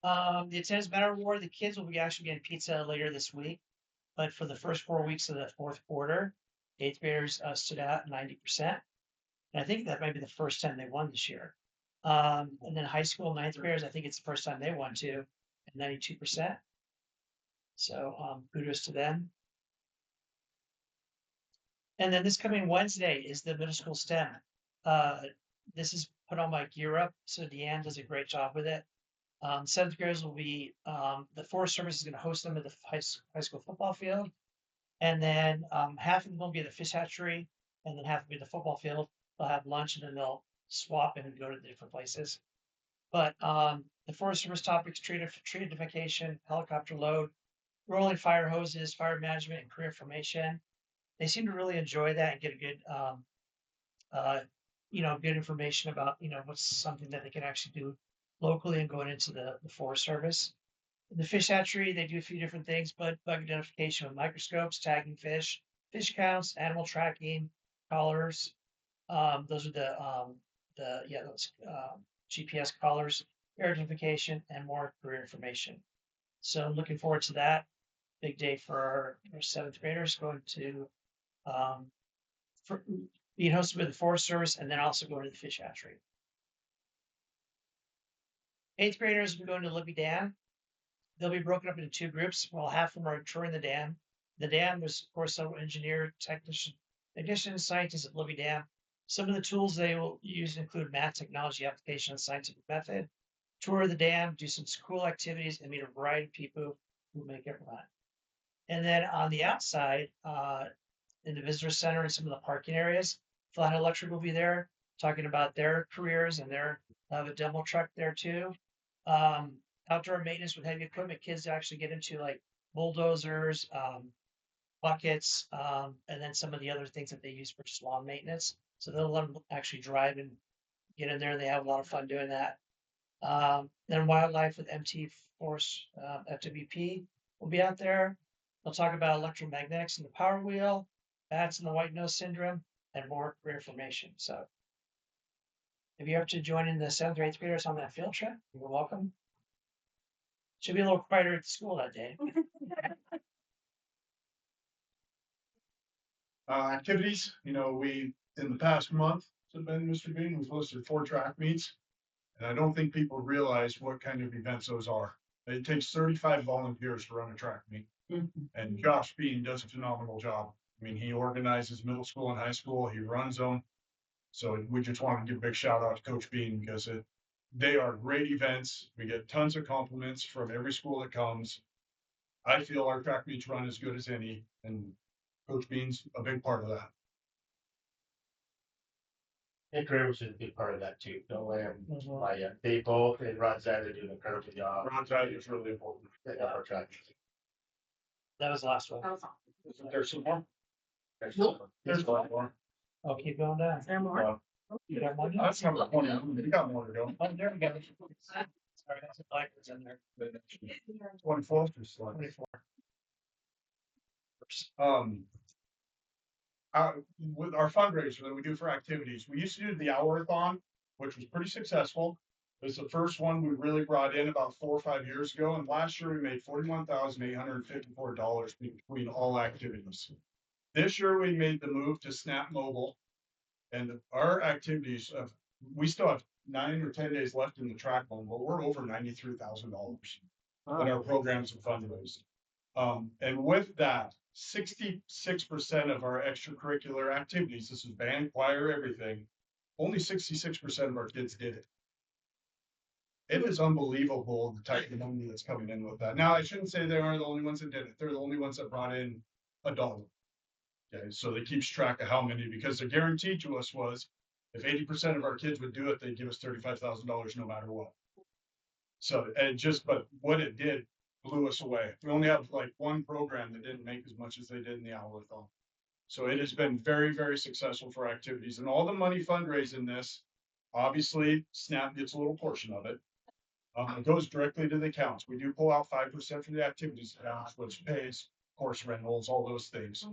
The attendance medal award, the kids will be actually getting pizza later this week, but for the first 4 weeks of the 4th quarter, 8th graders stood out 90%. And I think that might be the first time they won this year. And then high school 9th graders, I think it's the first time they won too, at 92%. So kudos to them. And then this coming Wednesday is the middle school STEM. This is put on by Gear Up. So Deanne does a great job with it. 7th graders will be, the Forest Service is going to host them at the high school football field. And then half of them will be at the fish hatchery, and then half will be at the football field. They'll have lunch, and then they'll swap and go to the different places. But the Forest Service topics: tree identification, helicopter load, rolling fire hoses, fire management, and career formation. They seem to really enjoy that and get a good, good information about, what's something that they can actually do locally and going into the Forest Service. In the fish hatchery, they do a few different things, but bug identification with microscopes, tagging fish, fish counts, animal tracking, collars. Those are those GPS collars, air identification, and more career information. So I'm looking forward to that. Big day for our 7th graders going to being hosted by the Forest Service, and then also going to the fish hatchery. 8th graders will be going to Libby Dam. They'll be broken up into 2 groups. Well, half of them are touring the dam. The dam, there's of course several engineer, technicians, scientists at Libby Dam. Some of the tools they will use include math, technology, application, and scientific method. Tour the dam, do some cool activities, and meet a variety of people who make it run. And then on the outside, in the visitor center and some of the parking areas, Flat Electric will be there talking about their careers, and they'll have a demo truck there too. Outdoor maintenance with heavy equipment, kids actually get into like bulldozers, buckets, and then some of the other things that they use for just lawn maintenance. So they'll let them actually drive and get in there. They have a lot of fun doing that. Then wildlife with MT Force, FWP will be out there. They'll talk about electromagnetics and the power wheel, bats and the white nose syndrome, and more for information. So if you're up to joining the 7th or 8th graders on that field trip, you're welcome. Should be a little quieter at school that day. Activities, in the past month, so Ben, Mr. Bean, we've hosted 4 track meets. And I don't think people realize what kind of events those are. It takes 35 volunteers to run a track meet. And Josh Bean does a phenomenal job. I mean, he organizes middle school and high school, he runs them. So we just want to give a big shout out to Coach Bean because they are great events. We get tons of compliments from every school that comes. I feel our track meets run as good as any, and Coach Bean's a big part of that. And Kramer's is a big part of that too. Don't let him lie you. They both and Ron Zander do an incredible job. Ron Zander is really important. Our track. That was the last one. There's some more. There's There's a lot more. Oh, keep going down. Is there more? You got one? That's number 20. We got more to go. Oh, there we go. Sorry, that's a blackboard's in there. 24 just like. 24. With our fundraiser that we do for activities, we used to do the hour-a-thon, which was pretty successful. It was the first one we really brought in about 4 or 5 years ago, and last year we made $41,854 between all activities. This year we made the move to Snap Mobile, and our activities we still have 9 or 10 days left in the track one, but we're over $93,000 in our programs and fundraising. And with that, 66% of our extracurricular activities, this is band, choir, everything, only 66% of our kids did it. It is unbelievable the type of money that's coming in with that. Now, I shouldn't say they are the only ones that did it. They're the only ones that brought in $1. Okay, so they keeps track of how many, because the guarantee to us was if 80% of our kids would do it, they'd give us $35,000 no matter what. So, but what it did blew us away. We only have like one program that didn't make as much as they did in the hour-a-thon. So it has been very, very successful for activities, and all the money fundraised in this, obviously Snap gets a little portion of it. It goes directly to the accounts. We do pull out 5% from the activities accounts, which pays course rentals, all those things.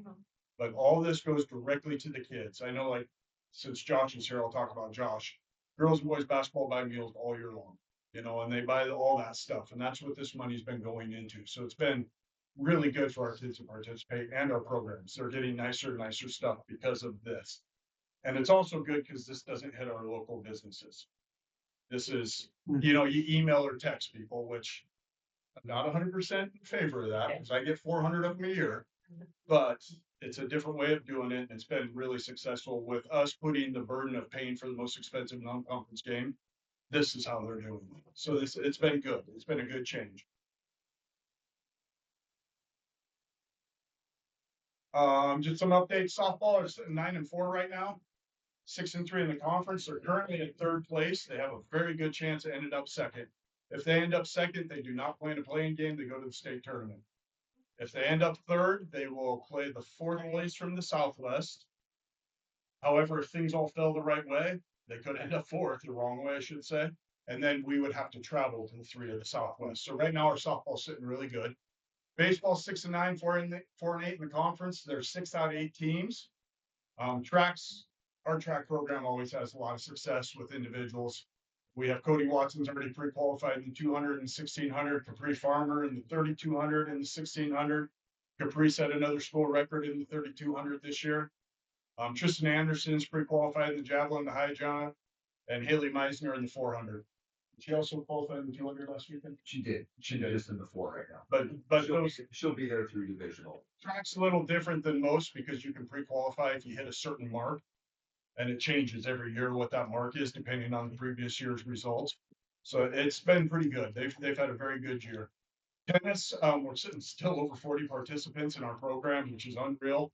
But all this goes directly to the kids. I know, like, since Josh is here, I'll talk about Josh. Girls and boys basketball buy meals all year long. And they buy all that stuff, and that's what this money's been going into. So it's been really good for our kids to participate and our programs. They're getting nicer and nicer stuff because of this. And it's also good because this doesn't hit our local businesses. This is, you email or text people, which I'm not 100% in favor of that because I get 400 of them a year, but it's a different way of doing it. And it's been really successful with us putting the burden of paying for the most expensive non-conference game. This is how they're doing it. So it's been good. It's been a good change. Just some updates. Softball is 9-4 right now. 6-3 in the conference. They're currently in 3rd place. They have a very good chance of ending up 2nd. If they end up 2nd, they do not play in a playing game. They go to the state tournament. If they end up 3rd, they will play the 4th place from the Southwest. However, if things all fell the right way, they could end up 4th, the wrong way, I should say. And then we would have to travel to the 3 of the Southwest. So right now our softball's sitting really good. Baseball 6-9, 4-8 in the conference. There's 6 out of 8 teams. Our track program always has a lot of success with individuals. We have Cody Watson's already pre-qualified in the 200 and 1600, Capri Farmer in the 3200 and the 1600. Capri set another school record in the 3200 this year. Tristan Anderson's pre-qualified in the javelin, the high jump, and Haley Meisner in the 400. She also qualified with you under last weekend, She did. She's just in the floor right now. but She'll, those she'll be there through divisional. track's a little different than most because you can pre-qualify if you hit a certain mark. And it changes every year what that mark is depending on the previous year's results. So it's been pretty good. They've had a very good year. Tennis, we're sitting still over 40 participants in our program, which is unreal.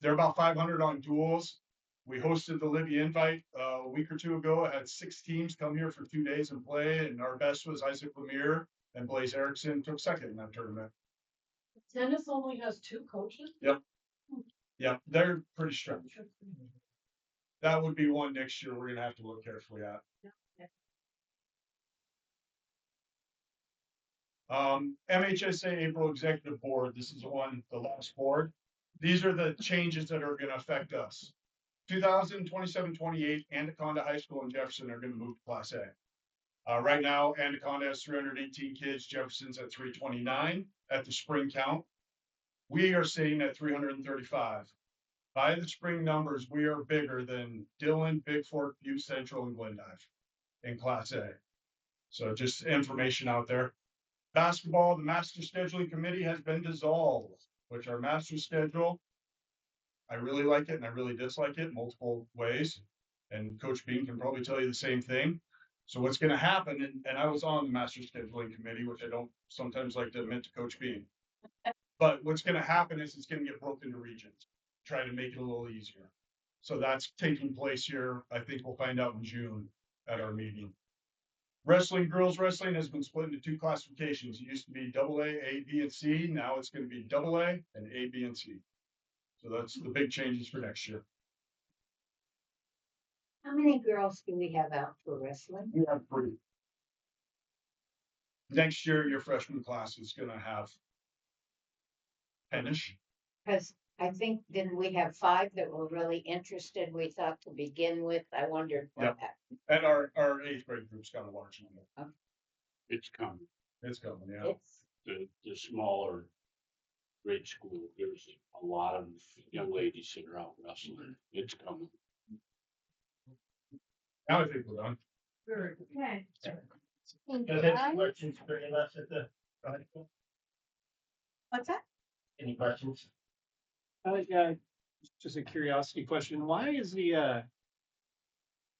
They're about 500 on duels. We hosted the Libby Invite a week or two ago. I had 6 teams come here for 2 days and play, and our best was Isaac Lemire and Blaze Erickson took second in that tournament. Tennis only has 2 coaches? Yep. Yeah, they're pretty strict. That would be one next year we're gonna have to look carefully at. MHSA April Executive Board, this is the last board. These are the changes that are gonna affect us. 2027-28, Anaconda High School and Jefferson are gonna move to Class A. Right now, Anaconda has 318 kids, Jefferson's at 329 at the spring count. We are sitting at 335. By the spring numbers, we are bigger than Dillon, Big Fork, Butte Central, and Glendive in Class A. So just information out there. Basketball, the master scheduling committee has been dissolved, which our master schedule, I really like it and I really dislike it multiple ways. And Coach Bean can probably tell you the same thing. So what's going to happen, and I was on the master scheduling committee, which I don't sometimes like to admit to Coach Bean. But what's going to happen is it's going to get broken into regions. Try to make it a little easier. So that's taking place here. I think we'll find out in June at our meeting. Wrestling, girls wrestling has been split into 2 classifications. It used to be AA, A, B, and C. Now it's going to be AA and A, B, and C. So that's the big changes for next year. How many girls do we have out for wrestling? We have 3. Next year, your freshman class is going to have 10-ish. Because I think, didn't we have 5 that were really interested, we thought to begin with? I wondered what Yep. happened. And our 8th grade group's got a large number. It's coming. It's coming, yeah. It's, The smaller grade school, there's a lot of young ladies that are out wrestling. It's coming. Now I think we're done. Okay. Does any questions for us at the? What's that? Any questions? Yeah, just a curiosity question. Why is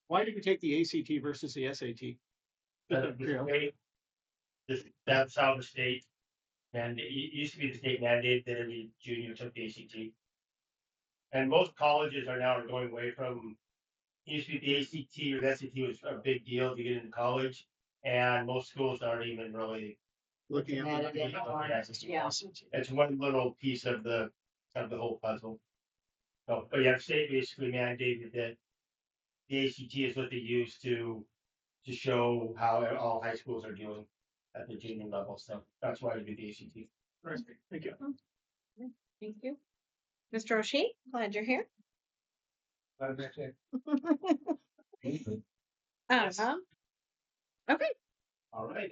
why did you take the ACT versus the SAT? That's how the state, and it used to be the state mandate that every junior took the ACT. And most colleges are now going away from, it used to be the ACT or the SAT was a big deal to get into college. And most schools aren't even really looking at it. yeah. It's one little piece of the whole puzzle. So, but yeah, the state basically mandated that the ACT is what they use to show how all high schools are doing at the junior level. So that's why we do the ACT. Right. Thank you. Thank you. Mr. O'Shea, glad you're here. Okay. All right.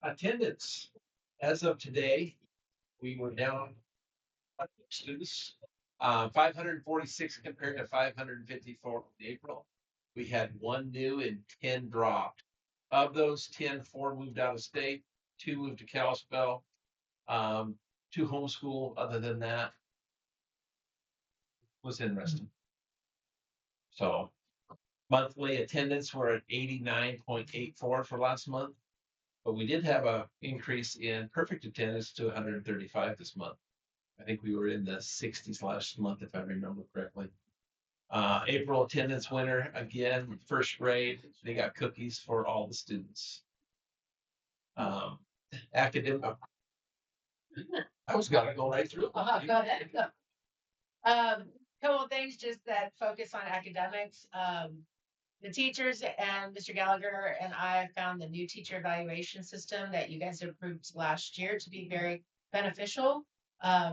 Attendance. As of today, we were down students, 546 compared to 554 in April. We had 1 new and 10 dropped. Of those 10, 4 moved out of state, 2 moved to Kalispell, 2 homeschool. Other than that, was interesting. So monthly attendance, we're at 89.84 for last month, but we did have a increase in perfect attendance to 135 this month. I think we were in the 60s last month, if I remember correctly. April attendance winner again, first grade. They got cookies for all the students. Academic. I was gonna go right through. Go ahead. Couple of things just that focus on academics. The teachers and Mr. Gallagher and I found the new teacher evaluation system that you guys approved last year to be very beneficial.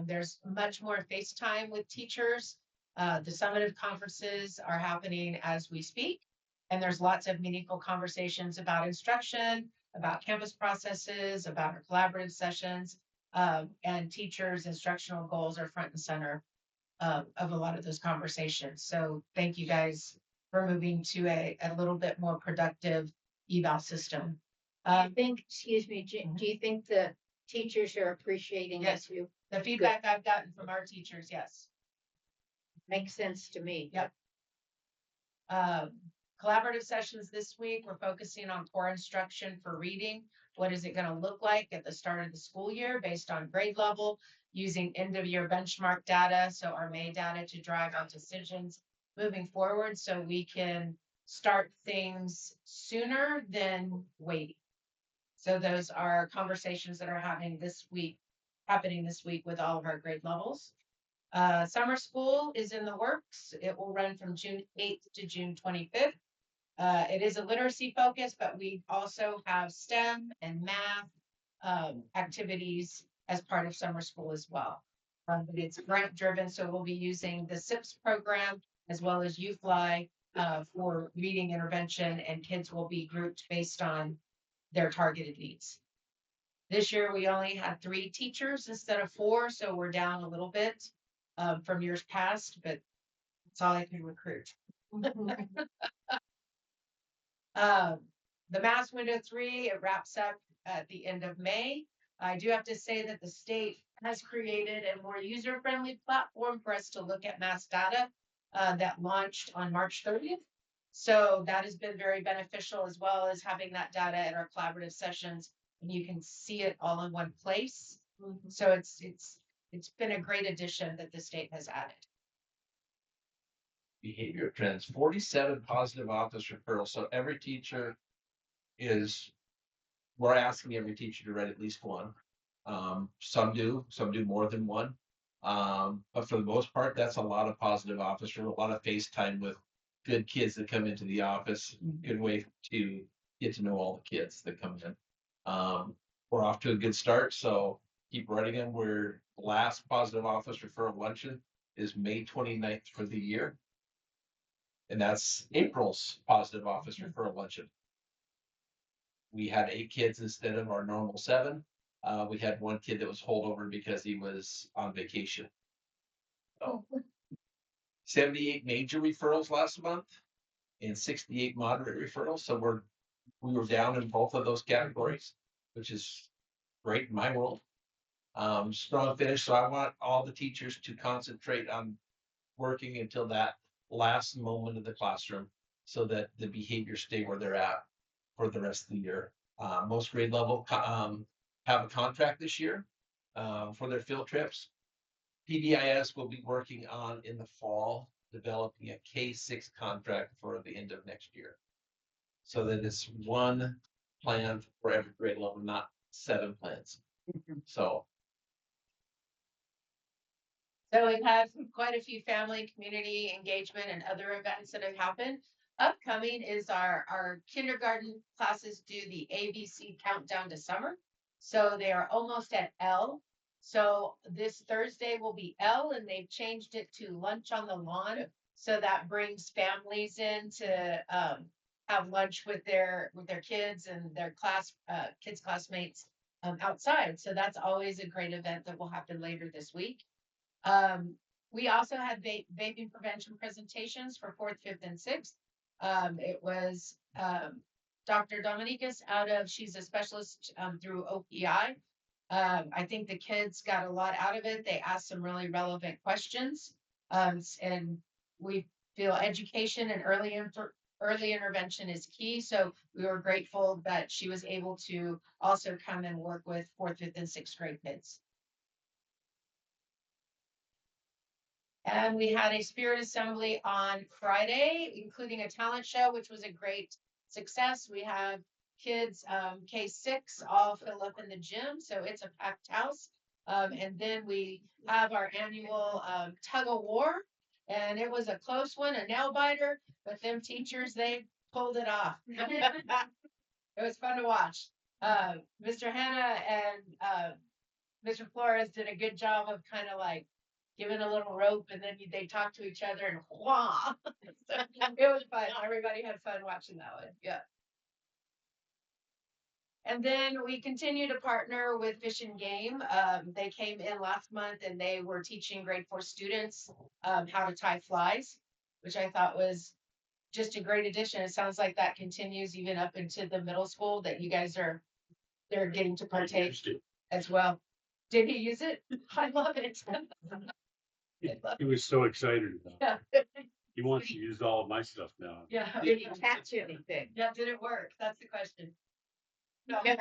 There's much more FaceTime with teachers. The summative conferences are happening as we speak, and there's lots of meaningful conversations about instruction, about campus processes, about our collaborative sessions, and teachers' instructional goals are front and center of a lot of those conversations. So thank you guys for moving to a little bit more productive eval system. I think, excuse me, do you think the teachers are appreciating Yes. this? You The feedback I've gotten from our teachers, yes. makes sense to me. Yep. Collaborative sessions this week, we're focusing on core instruction for reading. What is it going to look like at the start of the school year based on grade level, using end of year benchmark data, so our May data to drive our decisions moving forward so we can start things sooner than waiting. So those are conversations that are happening this week with all of our grade levels. Summer school is in the works. It will run from June 8th to June 25th. It is a literacy focus, but we also have STEM and math activities as part of summer school as well. But it's grant driven, so we'll be using the SIPS program as well as UFly for reading intervention, and kids will be grouped based on their targeted needs. This year, we only had 3 teachers instead of 4, so we're down a little bit from years past, but that's all I can recruit. The Mass Window 3, it wraps up at the end of May. I do have to say that the state has created a more user-friendly platform for us to look at mass data that launched on March 30th. So that has been very beneficial, as well as having that data at our collaborative sessions, and you can see it all in one place. So it's been a great addition that the state has added. Behavior trends, 47 positive office referrals. So every teacher we're asking every teacher to write at least one. Some do more than one. But for the most part, that's a lot of positive office referrals, a lot of FaceTime with good kids that come into the office. Good way to get to know all the kids that come in. We're off to a good start, so keep writing them. We're last positive office referral luncheon is May 29th for the year. And that's April's positive office referral luncheon. We had 8 kids instead of our normal 7. We had 1 kid that was holdover because he was on vacation. So 78 major referrals last month and 68 moderate referrals. So we were down in both of those categories, which is great in my world. Strong finish. So I want all the teachers to concentrate on working until that last moment of the classroom so that the behaviors stay where they're at for the rest of the year. Most grade level have a contract this year for their field trips. PBIS will be working on in the fall, developing a K-6 contract for the end of next year. So that it's one plan for every grade level, not 7 plans. So we've had quite a few family, community engagement, and other events that have happened. Upcoming is our kindergarten classes do the ABC countdown to summer. So they are almost at L. So this Thursday will be L, and they've changed it to lunch on the lawn. So that brings families in to have lunch with their kids and their kids' classmates outside. So that's always a great event that will happen later this week. We also had vaping prevention presentations for 4th, 5th, and 6th. It was Dr. Dominicus she's a specialist through OPI. I think the kids got a lot out of it. They asked some really relevant questions. And we feel education and early intervention is key. So we were grateful that she was able to also come and work with 4th, 5th, and 6th grade kids. And we had a spirit assembly on Friday, including a talent show, which was a great success. We have kids, K-6, all fill up in the gym, so it's a packed house. And then we have our annual tug of war, and it was a close one, a nail biter, but them teachers, they pulled it off. It was fun to watch. Mr. Hanna and Mr. Flores did a good job of kind of like giving a little rope, and then they talked to each other and wah. So it was fun. Everybody had fun watching that one. Yeah. And then we continue to partner with Fish and Game. They came in last month and they were teaching grade 4 students how to tie flies, which I thought was just a great addition. It sounds like that continues even up into the middle school, that you guys they're getting to partake Used it. as well. Did he use it? I love it. He was so excited about Yeah. it. He wants to use all of my stuff now. Yeah. Did you catch anything? Yeah, did it work? That's the question. No. Yeah.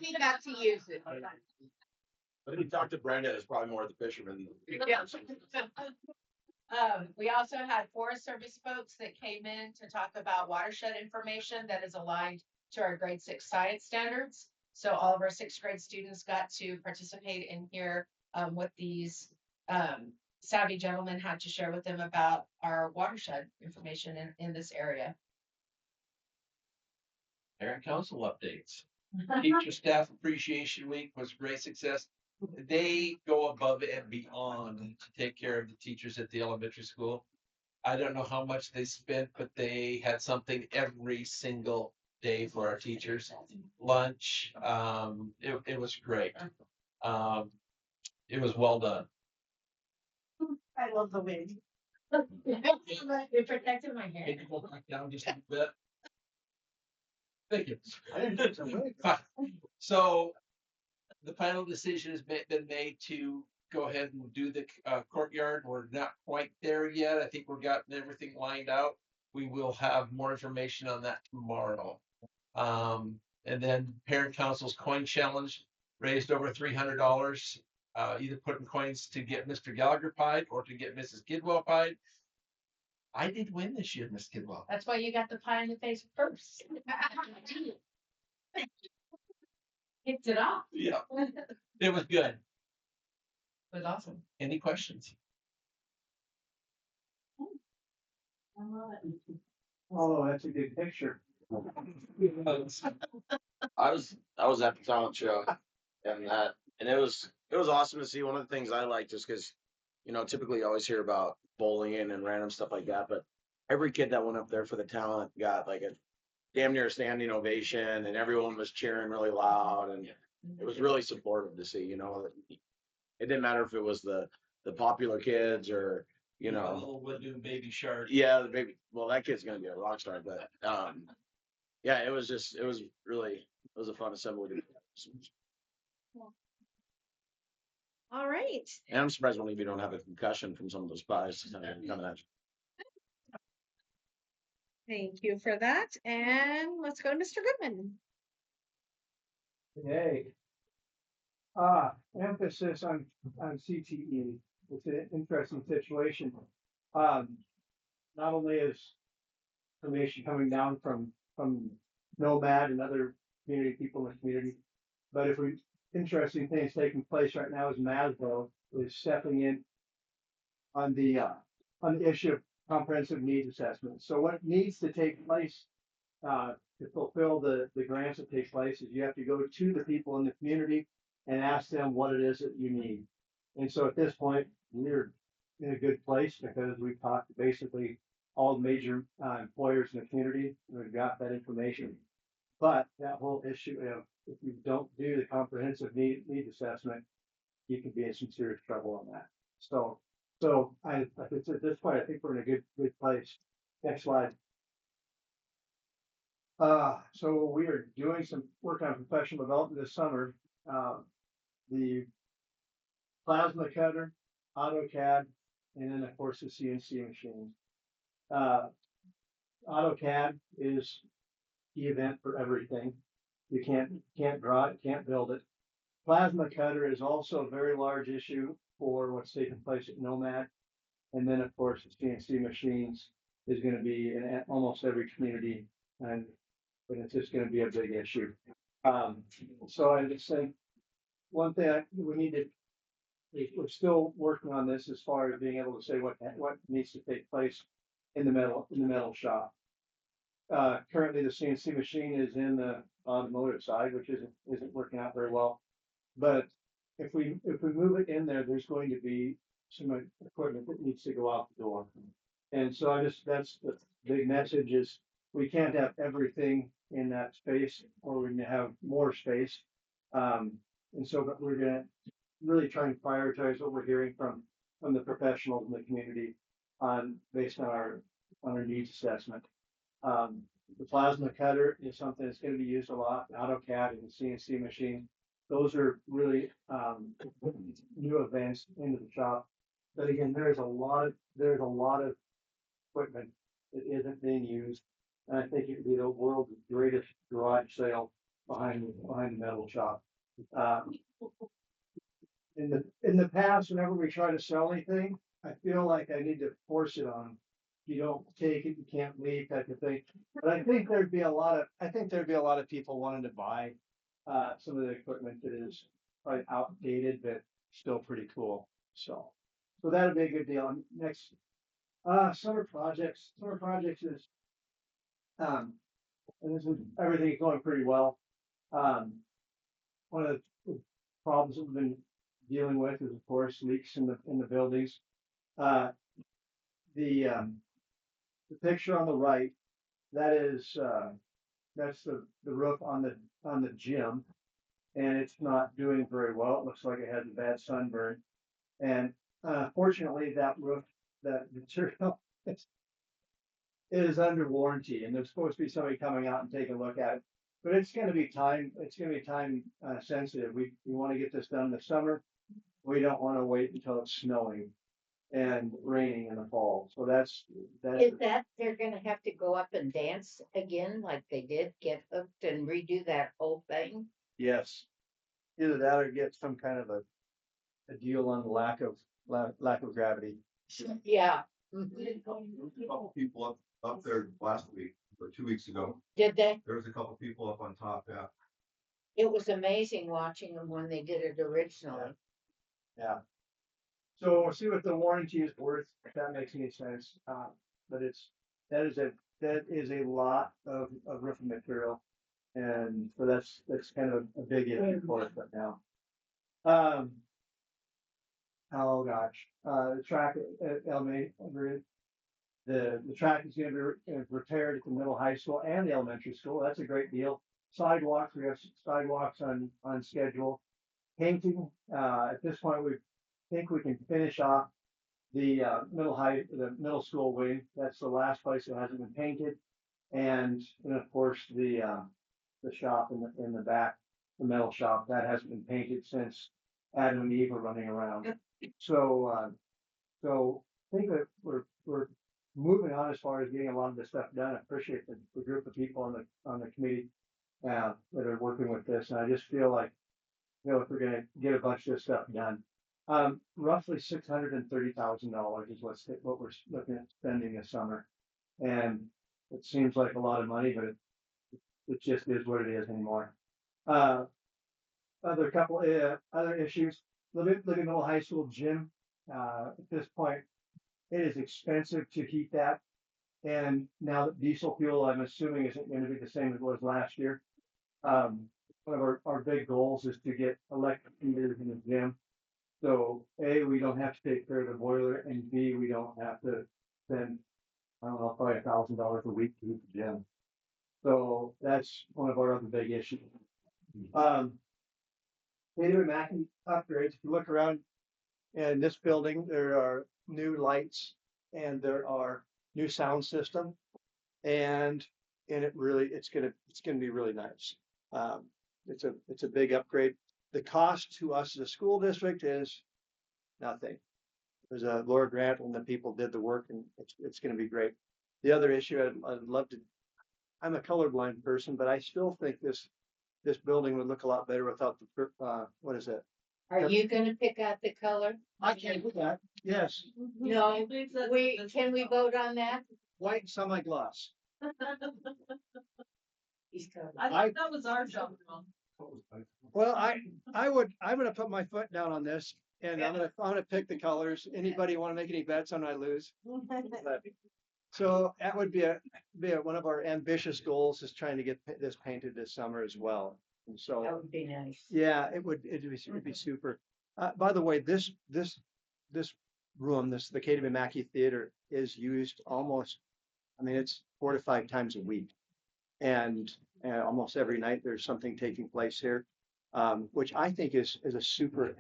He got to use it. But if you talk to Brenda, it's probably more the fishermen. Yeah. We also had Forest Service folks that came in to talk about watershed information that is aligned to our grade 6 science standards. So all of our 6th grade students got to participate in here what these savvy gentlemen had to share with them about our watershed information in this area. Parent council updates. Teacher Staff Appreciation Week was a great success. They go above and beyond to take care of the teachers at the elementary school. I don't know how much they spent, but they had something every single day for our teachers. Lunch, it was great. It was well done. I love the wind. It protected my hair. Can you go back down just a bit? Thank you. I didn't think so. So the final decision has been made to go ahead and do the courtyard. We're not quite there yet. I think we're gotten everything lined out. We will have more information on that tomorrow. And then parent council's coin challenge raised over $300, either putting coins to get Mr. Gallagher pied or to get Mrs. Kidwell pied. I did win this year, Miss Kidwell. That's why you got the pie in the face first. Kicked it off. Yeah, it was good. It was awesome. Any questions? Oh, that's a good picture. I was at the talent show and it was awesome to see. One of the things I liked is because, typically you always hear about bullying and random stuff like that, but every kid that went up there for the talent got like a damn near standing ovation and everyone was cheering really loud and it was really supportive to see, it didn't matter if it was the popular kids or, Little Woodoo Baby Shark. yeah, the baby, well, that kid's going to be a rock star, but, yeah, it was a fun assembly. All right. And I'm surprised one of you don't have a concussion from some of those pies coming at you. Thank you for that. And let's go to Mr. Goodman. Hey. Emphasis on CTE. It's an interesting situation. Not only is information coming down from Nomad and other community people in the community, but interesting things taking place right now is Maslow is stepping in on the issue of comprehensive needs assessment. So what needs to take place to fulfill the grants that take place is you have to go to the people in the community and ask them what it is that you need. And so at this point, we're in a good place because we've talked to basically all the major employers in the community. We've got that information. But that whole issue of if you don't do the comprehensive need assessment, you could be in some serious trouble on that. So at this point, I think we're in a good place. Next slide. So we are doing some work on professional development this summer. The plasma cutter, AutoCAD, and then of course the CNC machine. AutoCAD is the event for everything. You can't draw it, can't build it. Plasma cutter is also a very large issue for what's taking place at Nomad. And then of course the CNC machines is going to be in almost every community, and it's just going to be a big issue. So I just think one thing we're still working on this as far as being able to say what needs to take place in the metal shop. Currently the CNC machine is in the automotive side, which isn't working out very well. But if we move it in there, there's going to be some equipment that needs to go out the door. And so that's the big message is we can't have everything in that space, or we're going to have more space. And so but we're going to really try and prioritize what we're hearing from the professionals in the community based on our on our needs assessment. The plasma cutter is something that's gonna be used a lot, AutoCAD and the CNC machine. Those are really, new events into the shop. But again, there's a lot of equipment that isn't being used. And I think it would be the world's greatest garage sale behind the metal shop. In the past, whenever we try to sell anything, I feel like I need to force it on them. If you don't take it, you can't leave, type of thing. But I think there'd be a lot of people wanting to buy some of the equipment that is probably outdated, but still pretty cool. So that'd be a good deal. And next, summer projects. Summer projects is, and this is everything is going pretty well. One of the problems that we've been dealing with is, of course, leaks in the buildings. The picture on the right, that's the roof on the gym, and it's not doing very well. It looks like it has a bad sunburn, and fortunately, that material is under warranty, and there's supposed to be somebody coming out and taking a look at it. But it's going to be time sensitive. We want to get this done this summer. We don't want to wait until it's snowing and raining in the fall. So that's Is that they're gonna have to go up and dance again like they did, get hooked and redo that whole thing? yes. Either that or get some kind of a deal on the lack of gravity. Yeah. A couple people up there last week or 2 weeks ago. Did they? There was a couple people up on top, yeah. It was amazing watching them when they did it originally. Yeah. So we'll see what the warranty is worth, if that makes any sense. But that is a lot of roofing material. And so that's kind of a big issue for us right now. Oh gosh, the track at Elementary, the track is going to be repaired at the middle high school and the elementary school. That's a great deal. Sidewalks, we have sidewalks on schedule. Painting, at this point, we think we can finish off the middle school wing. That's the last place that hasn't been painted. And of course, the shop in the back, the metal shop, that hasn't been painted since Adam and Eve were running around. So I think that we're moving on as far as getting a lot of this stuff done. I appreciate the group of people on the committee that are working with this. And I just feel like, if we're gonna get a bunch of this stuff done, roughly $630,000 is what we're looking at spending this summer. And it seems like a lot of money, but it just is what it is anymore. Other couple other issues. Living Middle High School gym. At this point, it is expensive to heat that. And now that diesel fuel, I'm assuming, isn't going to be the same as it was last year. One of our big goals is to get electric heaters in the gym. So A, we don't have to take care of the boiler, and B, we don't have to spend, I don't know, probably $1,000 a week to heat the gym. So that's one of our other big issues. Taylor Mackey upgrades. If you look around in this building, there are new lights and there are new sound system, and it's gonna be really nice. It's a big upgrade. The cost to us as a school district is nothing. There's a Laura Grant and the people did the work, and it's going to be great. The other issue I'd love to. I'm a colorblind person, but I still think this building would look a lot better without the what is it? Are you gonna pick out the color? I can do that. Yes, No, can we vote on that? white and semi-gloss. I thought that was our job. Well, I'm gonna put my foot down on this, and I'm gonna pick the colors. Anybody want to make any bets on I lose? But- So that would be one of our ambitious goals, is trying to get this painted this summer as well. And so That would be nice. yeah, it'd be super. By the way, this room, the KW Mackey Theater, is used almost, I mean, it's 4 to 5 times a week. And almost every night there's something taking place here, which I think is a super,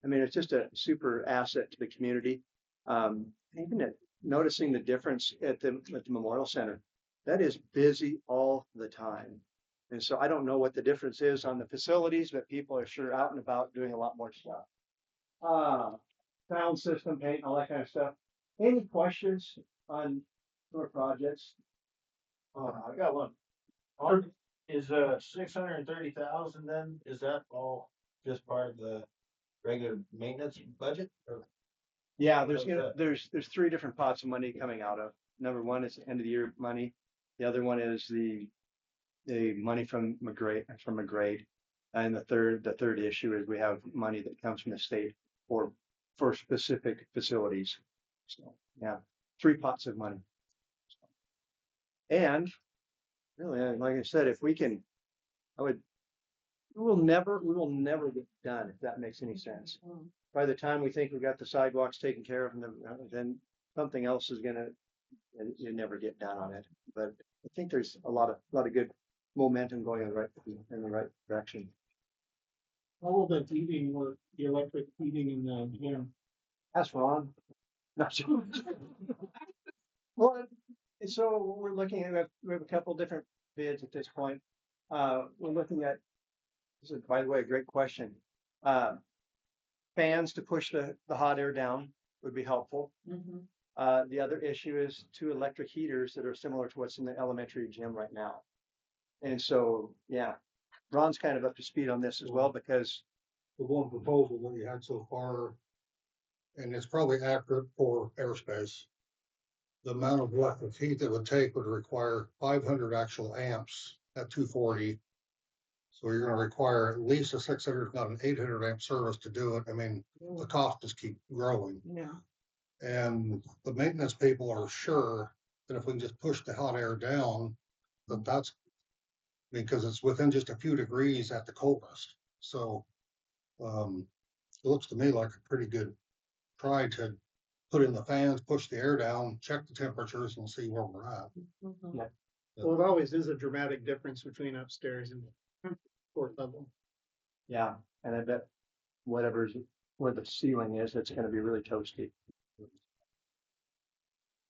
I mean, it's just a super asset to the community. Even noticing the difference at the Memorial Center. That is busy all the time. And so I don't know what the difference is on the facilities, but people are sure out and about doing a lot more stuff. Sound system paint, all that kind of stuff. Any questions on your projects? I got one. Is 630,000 then, is that all just part of the regular maintenance budget? Or Yeah, How's that? there's 3 different pots of money coming out of. Number one is end of the year money. The other one is the money from McGrade. And the third issue is we have money that comes from the state for specific facilities. So yeah, 3 pots of money. And really, like I said, if we can, we will never get done if that makes any sense. By the time we think we've got the sidewalks taken care of, and then something else is gonna, and you never get done on it. But I think there's a lot of good momentum going in the right direction. How will the heating work, the electric heating in the gym? That's wrong. Not sure. Well, and so we're looking at, we have a couple different bids at this point. We're looking at, this is, by the way, a great question. Fans to push the hot air down would be helpful. The other issue is 2 electric heaters that are similar to what's in the elementary gym right now. And so, yeah, Ron's kind of up to speed on this as well, because the one proposal that you had so far, and it's probably accurate for airspace. The amount of electric heat that would take would require 500 actual amps at 240. So you're gonna require at least a 600, if not an 800 amp service to do it. I mean, the costs just keep growing. Yeah. And the maintenance people are sure that if we can just push the hot air down, that's because it's within just a few degrees at the coldest. So it looks to me like a pretty good try to put in the fans, push the air down, check the temperatures, and see where we're at. Yeah. Well, it always is a dramatic difference between upstairs and 4th level. yeah, and I bet where the ceiling is, it's gonna be really toasty.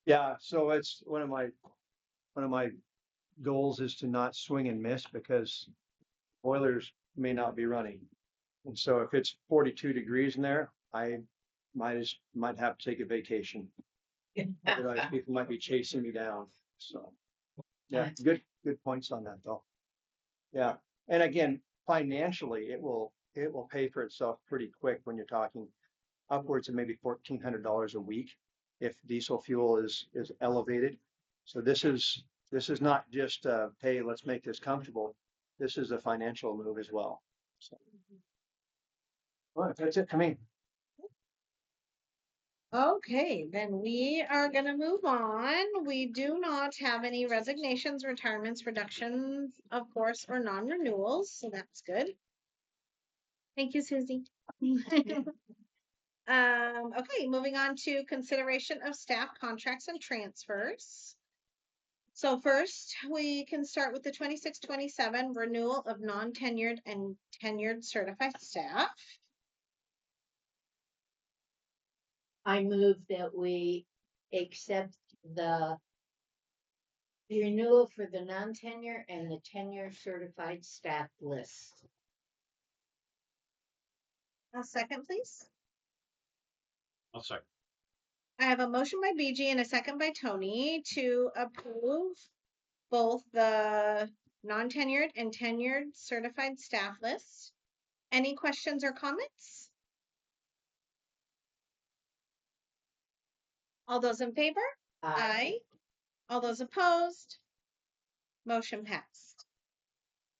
Yeah, so it's one of my goals is to not swing and miss, because boilers may not be running. And so if it's 42 degrees in there, I might have to take a vacation. Otherwise, people might be chasing me down. So yeah, good points on that though. Yeah, and again, financially, it will pay for itself pretty quick when you're talking upwards of maybe $1,400 a week if diesel fuel is elevated. So this is not just hey, let's make this comfortable. This is a financial move as well. So, well, that's it for me. Okay, then we are gonna move on. We do not have any resignations, retirements, reductions, of course, or non-renewals, so that's good. Thank you, Susie. Okay, moving on to consideration of staff contracts and transfers. So first, we can start with the 26-27 renewal of non-tenured and tenured certified staff. I move that we accept the renewal for the non-tenure and the tenure certified staff list. A second, please. I'll second. I have a motion by BG and a second by Tony to approve both the non-tenured and tenured certified staff list. Any questions or comments? All those in favor? Aye. All those opposed? Motion passed.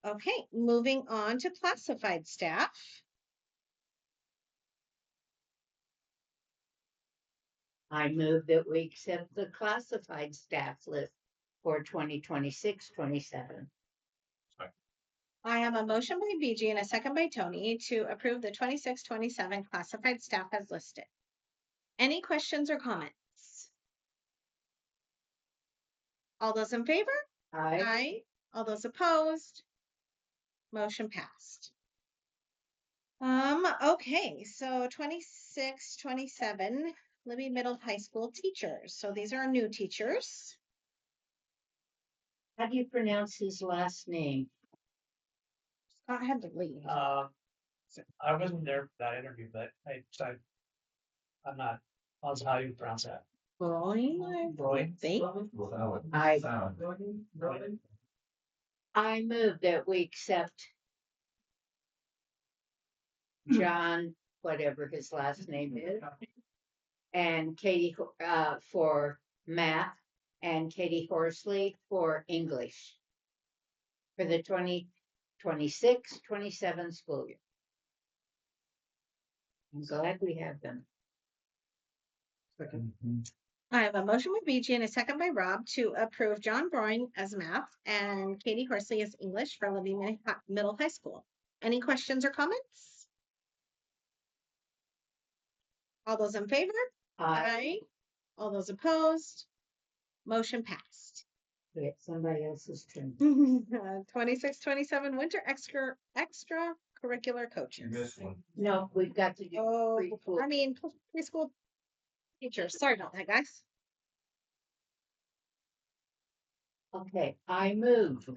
Okay, moving on to classified staff. I move that we accept the classified staff list for 2026-27. I have a motion by BG and a second by Tony to approve the 26-27 classified staff as listed. Any questions or comments? All those in favor? Aye. Aye. All those opposed? Motion passed. Okay, so 26-27 Libby Middle High School teachers. So these are our new teachers. How do you pronounce his last name? Scott had to leave. I wasn't there for that interview, but I'm not positive how you pronounce that. Broin, Broin. think. I move that we accept John, whatever his last name is, and Katie, for math, and Katie Horsley for English for the 2026-27 school year. I'm glad we have them. I have a motion with BG and a second by Rob to approve John Broin as math and Katie Horsley as English for Libby Middle High School. Any questions or comments? All those in favor? Aye. All those opposed? Motion passed. Wait, somebody else's turn. 26-27 winter extracurricular coaches. No, we've got to do preschool. I mean, preschool teachers. Sorry about that, guys. Okay, I move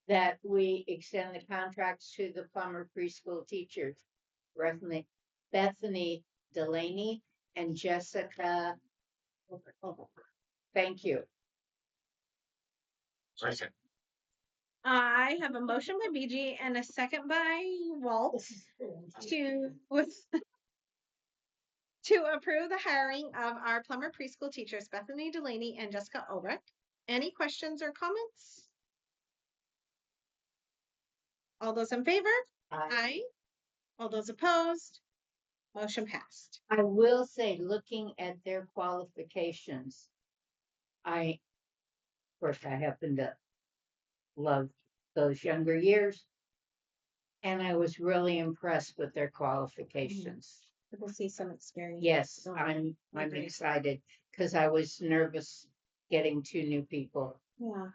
that we extend the contracts to the Plummer preschool teachers, Bethany Delaney and Jessica. Thank you. Second. I have a motion by BG and a second by Walt to approve the hiring of our Plummer preschool teachers, Bethany Delaney and Jessica Ulrich. Any questions or comments? All those in favor? Aye. All those opposed? Motion passed. I will say, looking at their qualifications, of course, I happen to love those younger years, and I was really impressed with their qualifications. We'll see some experience. Yes, I'm excited because I was nervous getting two new people. Yeah.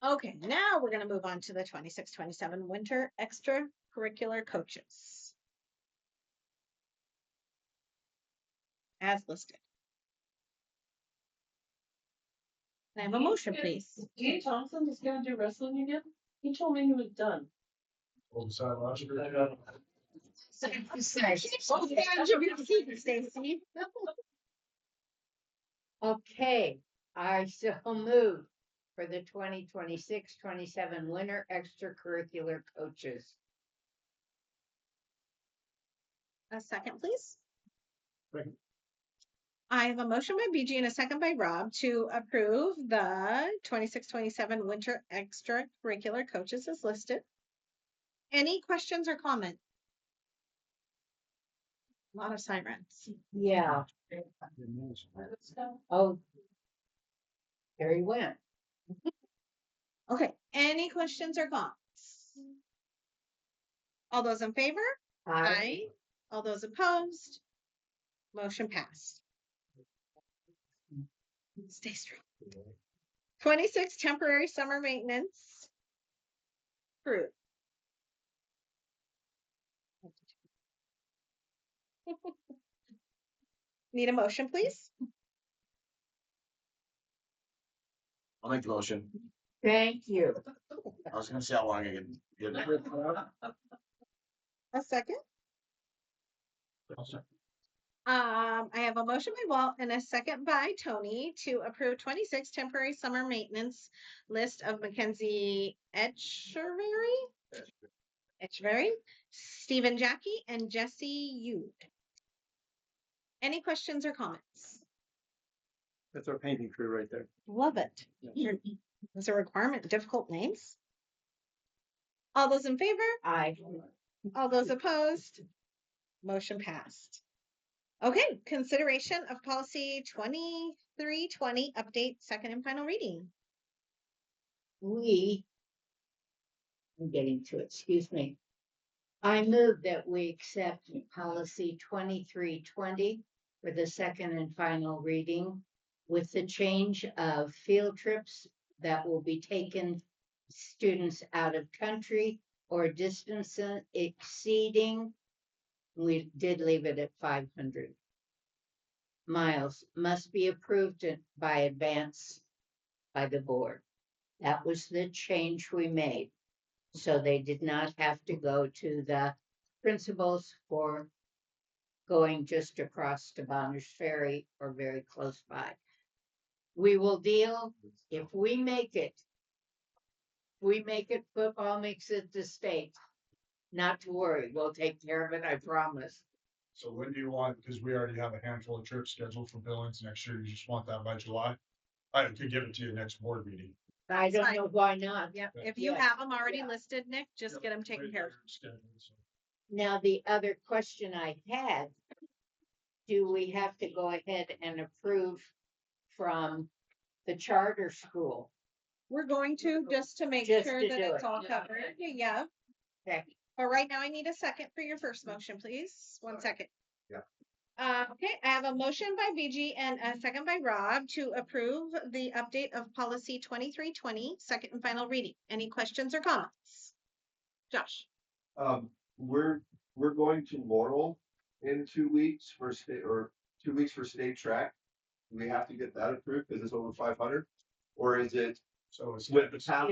Okay, now we're going to move on to the 26-27 winter extracurricular coaches. As listed. Can I have a motion, please? Dean Thompson is gonna do wrestling again? He told me he was done. Okay, I so move for the 2026-27 winter extracurricular coaches. A second, please. I have a motion by BG and a second by Rob to approve the 26-27 winter extracurricular coaches as listed. Any questions or comments? A lot of sirens. Yeah. Oh, there he went. Okay, any questions or comments? All those in favor? Aye. All those opposed? Motion passed. Stay strong. 26 temporary summer maintenance. Approved. Need a motion, please? I'll make the motion. Thank you. I was gonna see how long I can get it. A second. I have a motion by Walt and a second by Tony to approve 26 temporary summer maintenance list of Mackenzie Etcheverry, Stephen Jackie, and Jesse Yude. Any questions or comments? That's our painting crew right there. Love it. Is a requirement difficult names? All those in favor? Aye. All those opposed? Motion passed. Okay, consideration of policy 2320 update, second and final reading. I'm getting to it, excuse me. I move that we accept policy 2320 for the second and final reading with the change of field trips that will be taken students out of country or distance exceeding we did leave it at 500 miles, must be approved by advance by the board. That was the change we made. So they did not have to go to the principals for going just across to Bonners Ferry or very close by. We will deal, if we make it, football makes it the state. Not to worry, we'll take care of it, I promise. So when do you want, because we already have a handful of trips scheduled for Billings next year, you just want that by July? I could give it to you next board meeting. I That's don't fine. know why not. Yep, if you Yeah. have them already listed, Nick, just get them taken care of. Now, the other question I had, do we have to go ahead and approve from the charter school? We're going to, just to make Just sure to that do it's it. all covered. Yeah. Okay. But right now I need a second for your first motion, please. 1 second. Yeah. Okay, I have a motion by BG and a second by Rob to approve the update of policy 2320, second and final reading. Any questions or comments? Josh? We're going to Laurel in 2 weeks for state, or 2 weeks for state track. We have to get that approved because it's over 500, or is it? So it's with the path,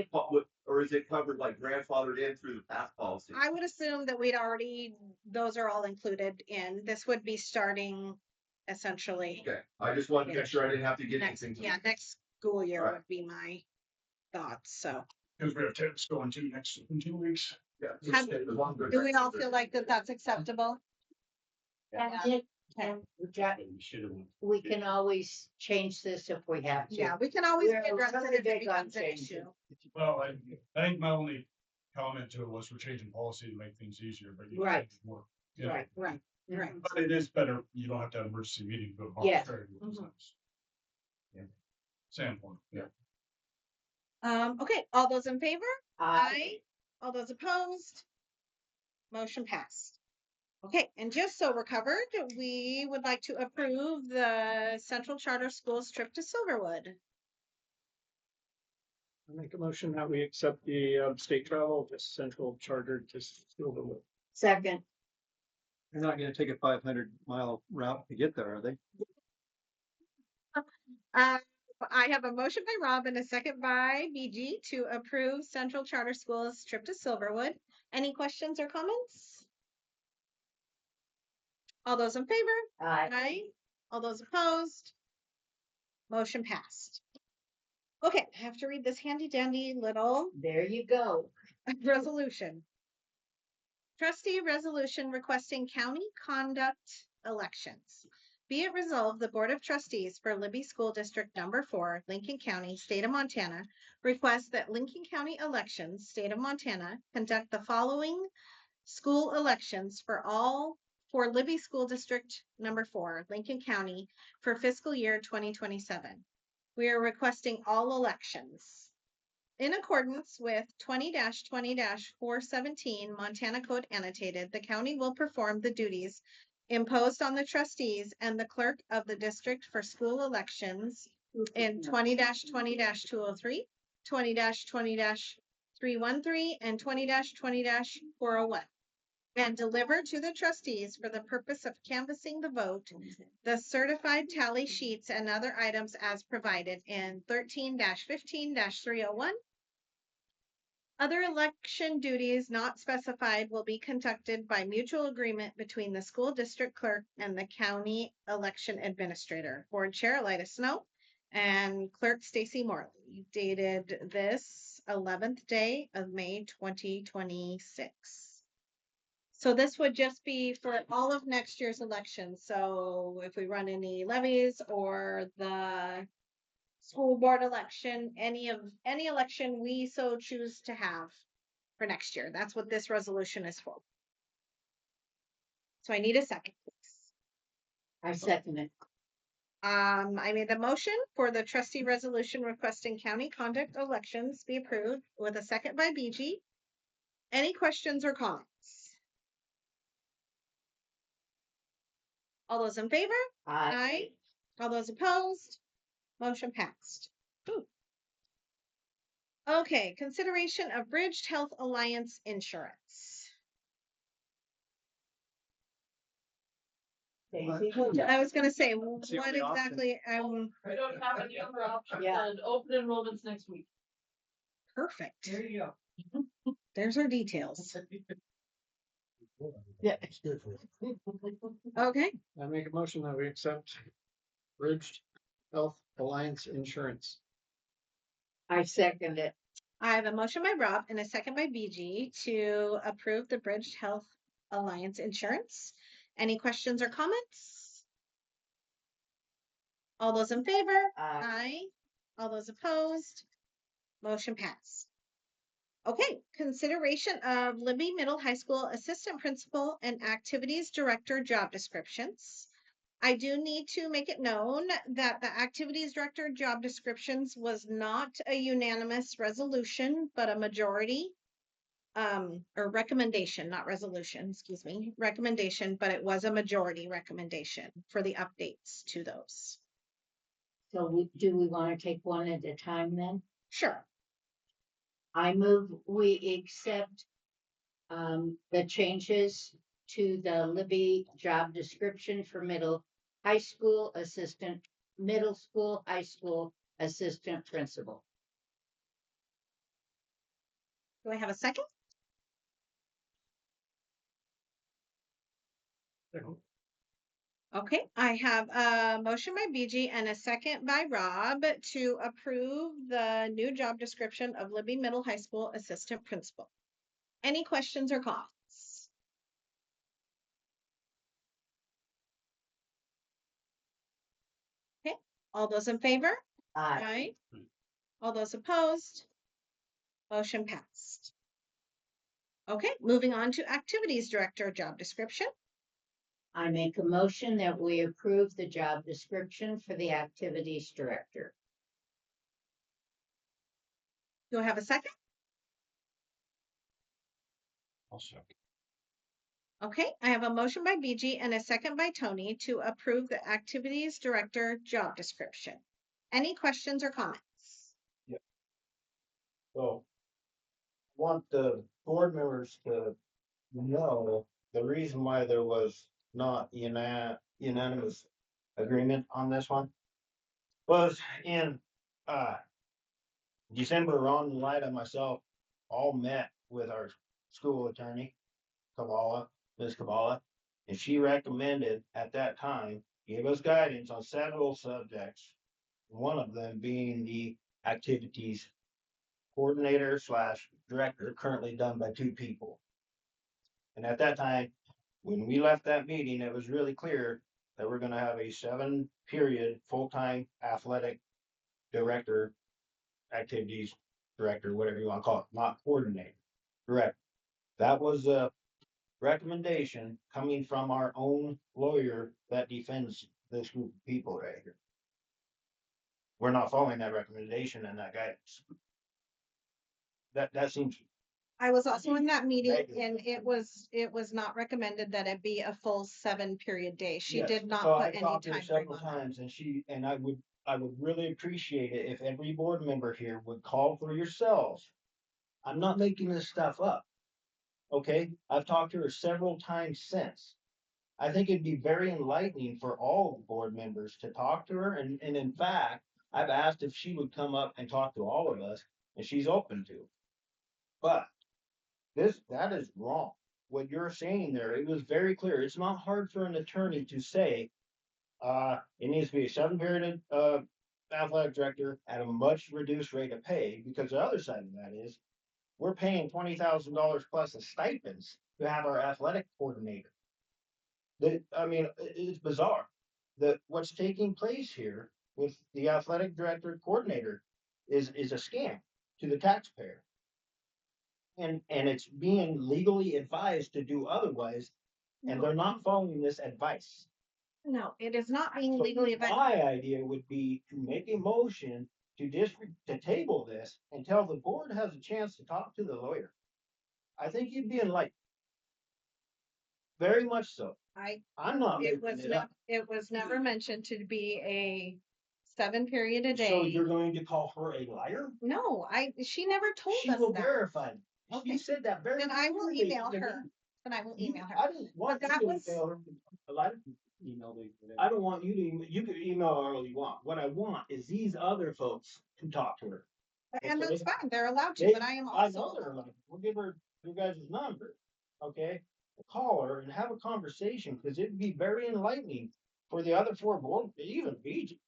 or is it covered like grandfathered in through the path policy? I would assume that we'd already, those are all included in, this would be starting essentially. Okay, I just wanted to make sure I didn't have to get Next, anything. yeah, next school year Right. would be my thoughts, so. Because we have tennis going to next in 2 weeks. Yeah. Do we all feel like that that's acceptable? And it, and we can always change this if we have to. Yeah, we can always We're address really it if it big on becomes an changing. issue. Well, I think my only comment to it was we're changing policy to make things easier, but you. Right. More. You know, Right. Right, right. But it is better, you don't have to have an emergency meeting to go. Yeah. Sandpoint, yeah. Okay, all those in favor? Aye. All those opposed? Motion passed. Okay, and just so we're covered, we would like to approve the Central Charter Schools trip to Silverwood. I make a motion that we accept the state travel, to Central Charter to Silverwood. Second. They're not gonna take a 500-mile route to get there, are they? I have a motion by Rob and a second by BG to approve Central Charter Schools trip to Silverwood. Any questions or comments? All those in favor? Aye. All those opposed? Motion passed. Okay, I have to read this handy dandy little There you go. resolution. Trustee resolution requesting county conduct elections. Be it resolved, the Board of Trustees for Libby School District Number 4, Lincoln County, State of Montana, requests that Lincoln County Elections, State of Montana, conduct the following school elections for Libby School District Number 4, Lincoln County, for fiscal year 2027. We are requesting all elections. In accordance with 20-20-417 Montana Code Annotated, the county will perform the duties imposed on the trustees and the clerk of the district for school elections in 20-20-203, 20-20-313, and 20-20-401. And deliver to the trustees for the purpose of canvassing the vote, the certified tally sheets and other items as provided in 13-15-301. Other election duties not specified will be conducted by mutual agreement between the school district clerk and the county election administrator. Board Chair Elida Snow and Clerk Stacy Morley, dated this 11th day of May 2026. So this would just be for all of next year's elections. So if we run any levies or the school board election, any election we so choose to have for next year. That's what this resolution is for. So I need a second, please. I second it. I made the motion for the trustee resolution requesting county conduct elections be approved with a second by BG. Any questions or comments? All those in favor? Aye. All those opposed? Motion passed. Ooh. Okay, consideration of Bridged Health Alliance insurance. I was gonna say, That's the what only option. exactly, We don't have any other options Yeah. and open enrollments next week. perfect. There you go. There's our details. Yeah. It's good for you. Okay, I make a motion that we accept Bridged Health Alliance Insurance. I second it. I have a motion by Rob and a second by BG to approve the Bridged Health Alliance insurance. Any questions or comments? All those in favor? Aye. All those opposed? Motion passed. Okay, consideration of Libby Middle High School Assistant Principal and Activities Director job descriptions. I do need to make it known that the Activities Director job descriptions was not a unanimous resolution, but a majority or recommendation, not resolution, excuse me, recommendation, but it was a majority recommendation for the updates to those. So do we want to take one at a time then? Sure. I move we accept the changes to the Libby job description for high school assistant, middle school, high school assistant principal. Do I have a second? Okay, I have a motion by BG and a second by Rob to approve the new job description of Libby Middle High School Assistant Principal. Any questions or comments? Okay, all those in favor? Aye. All those opposed? Motion passed. Okay, moving on to Activities Director job description. I make a motion that we approve the job description for the activities director. Do I have a second? I'll second. Okay, I have a motion by BG and a second by Tony to approve the Activities Director job description. Any questions or comments? So. Want the board members to know the reason why there was not unanimous agreement on this one. Was in, December, Ron and Lyda and myself all met with our school attorney, Ms. Kabbalah, and she recommended at that time, gave us guidance on several subjects. One of them being the activities coordinator / director, currently done by 2 people. And at that time, when we left that meeting, it was really clear that we're gonna have a 7-period full-time athletic director, activities director, whatever you wanna call it, not coordinator, director. That was a recommendation coming from our own lawyer that defends this group of people right here. We're not following that recommendation and that guidance. That seems. I was also in that meeting and it was not recommended that it be a full 7-period day. She Yes, did not so I put any talked to her time frame several on it. times and I would really appreciate it if every board member here would call for yourselves. I'm not making this stuff up. Okay, I've talked to her several times since. I think it'd be very enlightening for all the board members to talk to her and in fact, I've asked if she would come up and talk to all of us and she's open to. But that is wrong. What you're saying there, it was very clear. It's not hard for an attorney to say, it needs to be a 7-period, athletic director at a much reduced rate of pay, because the other side of that is we're paying $20,000 plus in stipends to have our athletic coordinator. It's bizarre that what's taking place here with the athletic director coordinator is a scam to the taxpayer. And it's being legally advised to do otherwise, and they're not following this advice. No, it is not being So legally advised. my idea would be to make a motion to table this until the board has a chance to talk to the lawyer. I think you'd be enlightened. Very much so. I'm not It making was it up. it was never mentioned to be a 7-period a So day. you're going to call her a liar? No, she never told She us will that. verify. Okay. She said that very Then I will clearly email to me. her. Then I will email her. I didn't want But you that to was- email her. A lot of Email me. I don't want you to, you can email her all you want. What I want is these other folks to talk to her. And Okay? that's fine, they're allowed to, They- but I am I know also. they're allowed. We'll give her your guys' number, okay? Call her and have a conversation, because it'd be very enlightening for the other four board, even BG.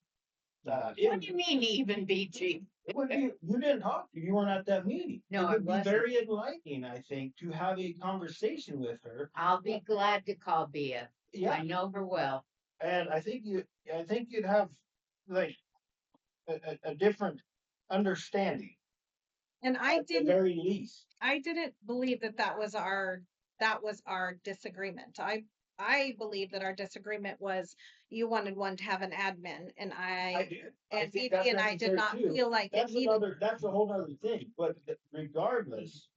What do you mean even BG? It would be, you didn't talk, you weren't at that meeting. No, It I would be wasn't. very enlightening, I think, to have a conversation with her. I'll be glad to call Bea. Yeah. I know her well. And I think you'd have like a different understanding. And I At the didn't, very least. I didn't believe that that was our disagreement. I believe that our disagreement was you wanted one to have an admin and I did. and think Phoebe that's and I did necessary not too. feel like it That's needed. another, that's a whole other thing, but regardless.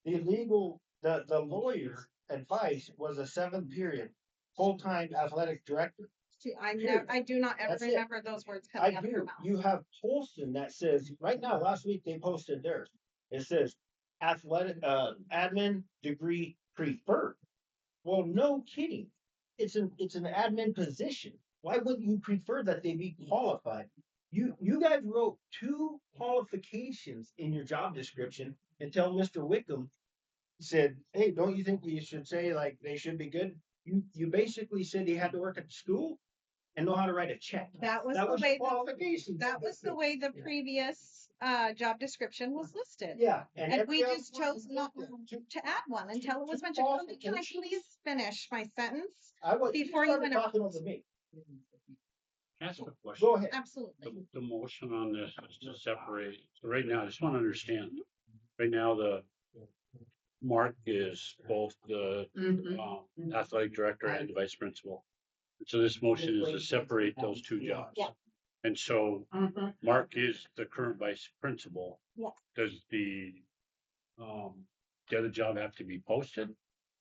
The lawyer advice was a 7th period, full-time athletic director. See, I Period. do not ever That's it. remember those words I coming out of your do. mouth. You have Polson that says, right now, last week they posted theirs. It says athletic, admin degree preferred. Well, no kidding. It's an admin position. Why wouldn't you prefer that they be qualified? You guys wrote 2 qualifications in your job description until Mr. Wickham said, hey, don't you think you should say like they should be good? You basically said he had to work at the school and know how to write a check. That was the your way qualifications. that was the way the previous job description was listed. Yeah. And we every just other chose one not did that. to add one until it was two mentioned. Cody, can I qualifications? please finish my sentence Before you you interrupt? talking over me. Can I ask a question? Go ahead. Absolutely. The motion on this is to separate, so right now, I just want to understand, right now, the Mark is both the athletic director and the vice principal. And so this motion is to separate those 2 jobs. Yeah. And so Mark is the current vice principal. Yes. Does the other job have to be posted?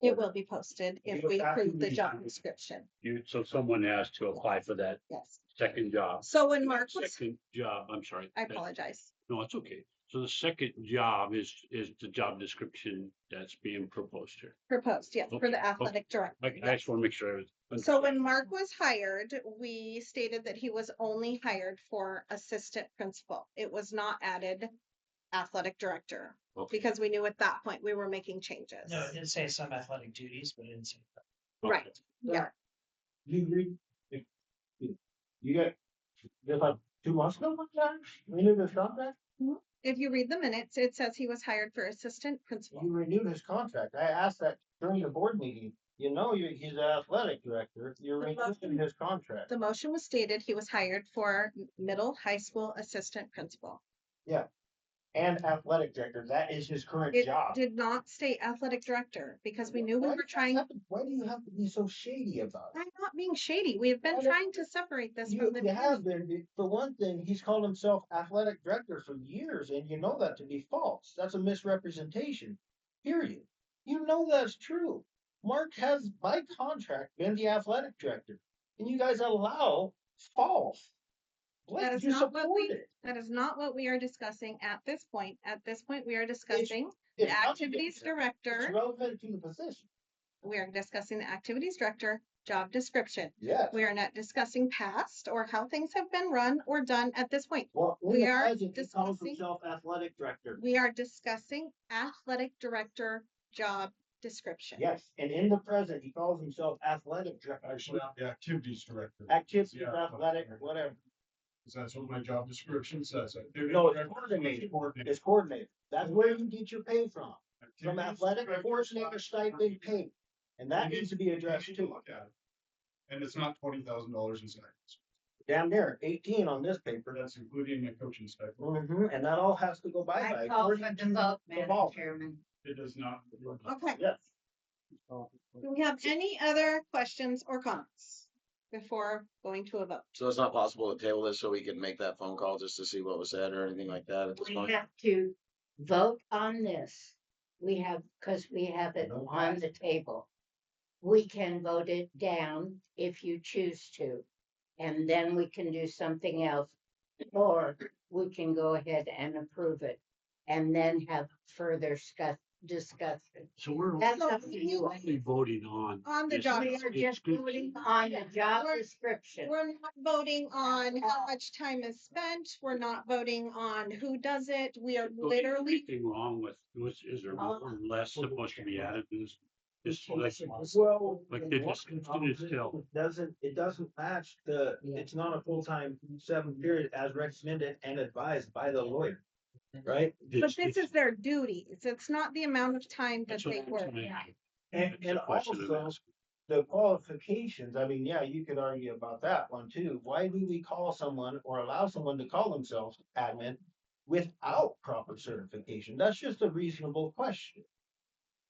It will be posted if we have to approve the be- job description. So someone has to apply for that Yes. second job. So when Mark was, Second job, I'm sorry. I apologize. No, it's okay. So the second job is the job description that's being proposed here. Proposed, yes, for Okay, the athletic director. I just want to make sure I was. So when Mark was hired, we stated that he was only hired for assistant principal. It was not added athletic director. Okay. Because we knew at that point we were making changes. No, it did say some athletic duties, but it didn't say. Right, yeah. You read, you got, just like 2 months ago, renewed his contract? If you read the minutes, it says he was hired for assistant principal. You renewed his contract. I asked that during the board meeting. You know, he's an athletic director. You're renewing his contract. The motion was stated he was hired for middle high school assistant principal. Yeah. And athletic director. That is his current It job. did not state athletic director because we knew we were trying. Why do you have to be so shady about it? I'm not being shady. We have been trying to separate this from the You have beginning. been, for one thing, he's called himself athletic director for years, and you know that to be false. That's a misrepresentation, period. You know that's true. Mark has, by contract, been the athletic director, and you guys allow false. That is You not what support we, it. that is not what we are discussing at this point. At this point, we are discussing It's the not- activities It's director. relevant to the position. We are discussing the activities director job description. Yes. We are not discussing past or how things have been run or done at this point. Well, in We the are present, he calls discussing, himself athletic director. we are discussing athletic director job description. Yes, and in the present, he calls himself athletic director. Actually, the activities director. Activities, Yeah. athletic, whatever. Cause that's what my job description says. No, it's coordinated. It's coordinated. That's where you get your pay from athletic coordinator stipend pay. And that needs to be addressed too. Look at it. And it's not $20,000 in stipends. Down there, 18 on this paper. That's including my coaching stipend. And that all has to go by. I call for the vote, Madam Chairman. It does not. Okay. Yes. Do we have any other questions or comments before going to a vote? So it's not possible to table this so we can make that phone call just to see what was said or anything like that at this We point? have to vote on this. We have, because we have it on the table. We can vote it down if you choose to. And then we can do something else. Or we can go ahead and approve it. And then have further discussion. So we're That's up to you. only voting on. On the this job We are just voting on the job description. We're not voting on how much time is spent. We're not voting on who does it. We are literally, Anything wrong with, is there more or less supposed to be added to this? Just like, Well, like they just students tell. it doesn't match it's not a full-time 7 period as recommended and advised by the lawyer, right? but this is their duties. It's not the amount of time that That's what they I'm work. saying. And, That's the and question I'm also asking. the qualifications, I mean, yeah, you could argue about that one too. Why do we call someone or allow someone to call themselves admin without proper certification? That's just a reasonable question.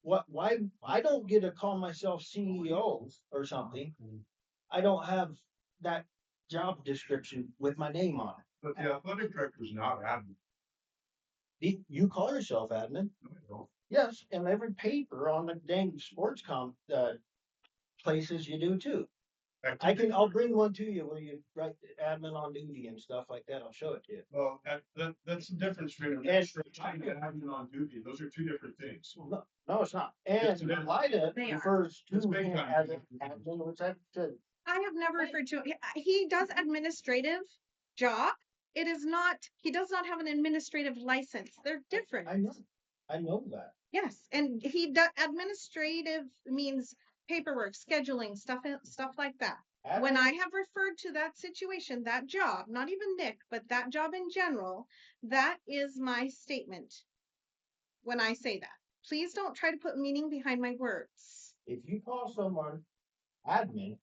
Why, I don't get to call myself CEO or something. I don't have that job description with my name on it. But the athletic director is not admin. You call yourself admin? Yes, and every paper on the dang sports places you do too. I'll bring one to you where you write admin on duty and stuff like that. I'll show it to you. Well, that's the difference between admin on duty. Those are two different things. No, it's not. Yes, And it is. Lyda They are. refers to It's big him time. as an admin, which I said, I have never referred to, he does administrative job. It is not, he does not have an administrative license. They're different. I know that. Yes, and he does, administrative means paperwork, scheduling, stuff like that. When I have referred to that situation, that job, not even Nick, but that job in general, that is my statement. When I say that, please don't try to put meaning behind my words. If you call someone admin,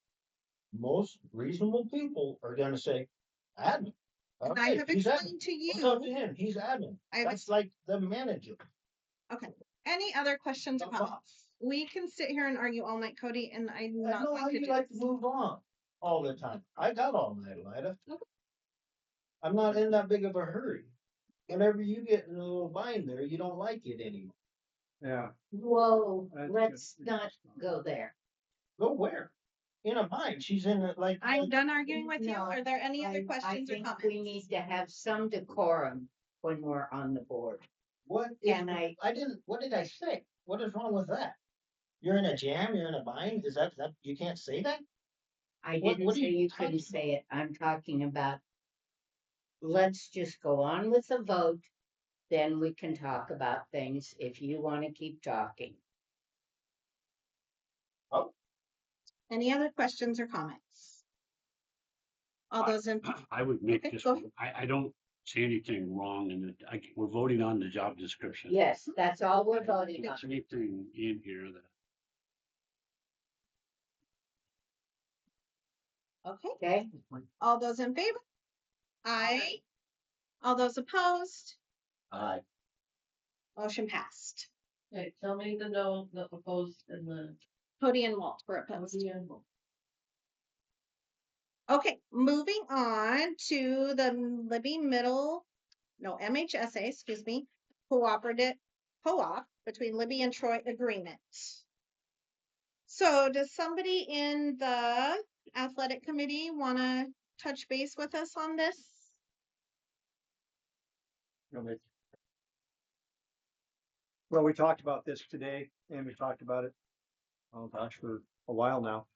most reasonable people are gonna say admin. And I Okay, have he's explained admin. to you. What's up to him? He's admin. I have That's like the manager. Okay, any other questions or The comments? boss. We can sit here and argue all night, Cody, and I'm I not know how going to you do like to this. move on all the time. I got all night, Lyda. Okay. I'm not in that big of a hurry. Whenever you get in a little bind there, you don't like it anymore. Yeah. Whoa, That's let's good. not go there. Go where? In a bind. She's in it like. I'm done arguing with you. No, Are there any other I questions or think comments? we need to have some decorum when we're on the board. What is, And what did I say? What is wrong with that? You're in a jam, you're in a bind? Is that, you can't say that? I What- didn't what are say you you couldn't talking say it. I'm talking about, let's just go on with the vote. Then we can talk about things if you want to keep talking. Any other questions or comments? All those in, I would make Okay, this, go ahead. I don't see anything wrong in it. We're voting on the job description. Yes, that's all we're I don't voting think on. there's anything in here that. okay, Okay, all those in favor? Aye. All those opposed? Aye. Motion passed. Okay, tell me the no, the opposed and the. Cody and Walt were opposed. Okay, moving on to the Libby MHSA, excuse me, cooperative co-op between Libby and Troy agreement. So does somebody in the athletic committee want to touch base with us on this? Well, we talked about this today and we talked about it, oh gosh, for a while now.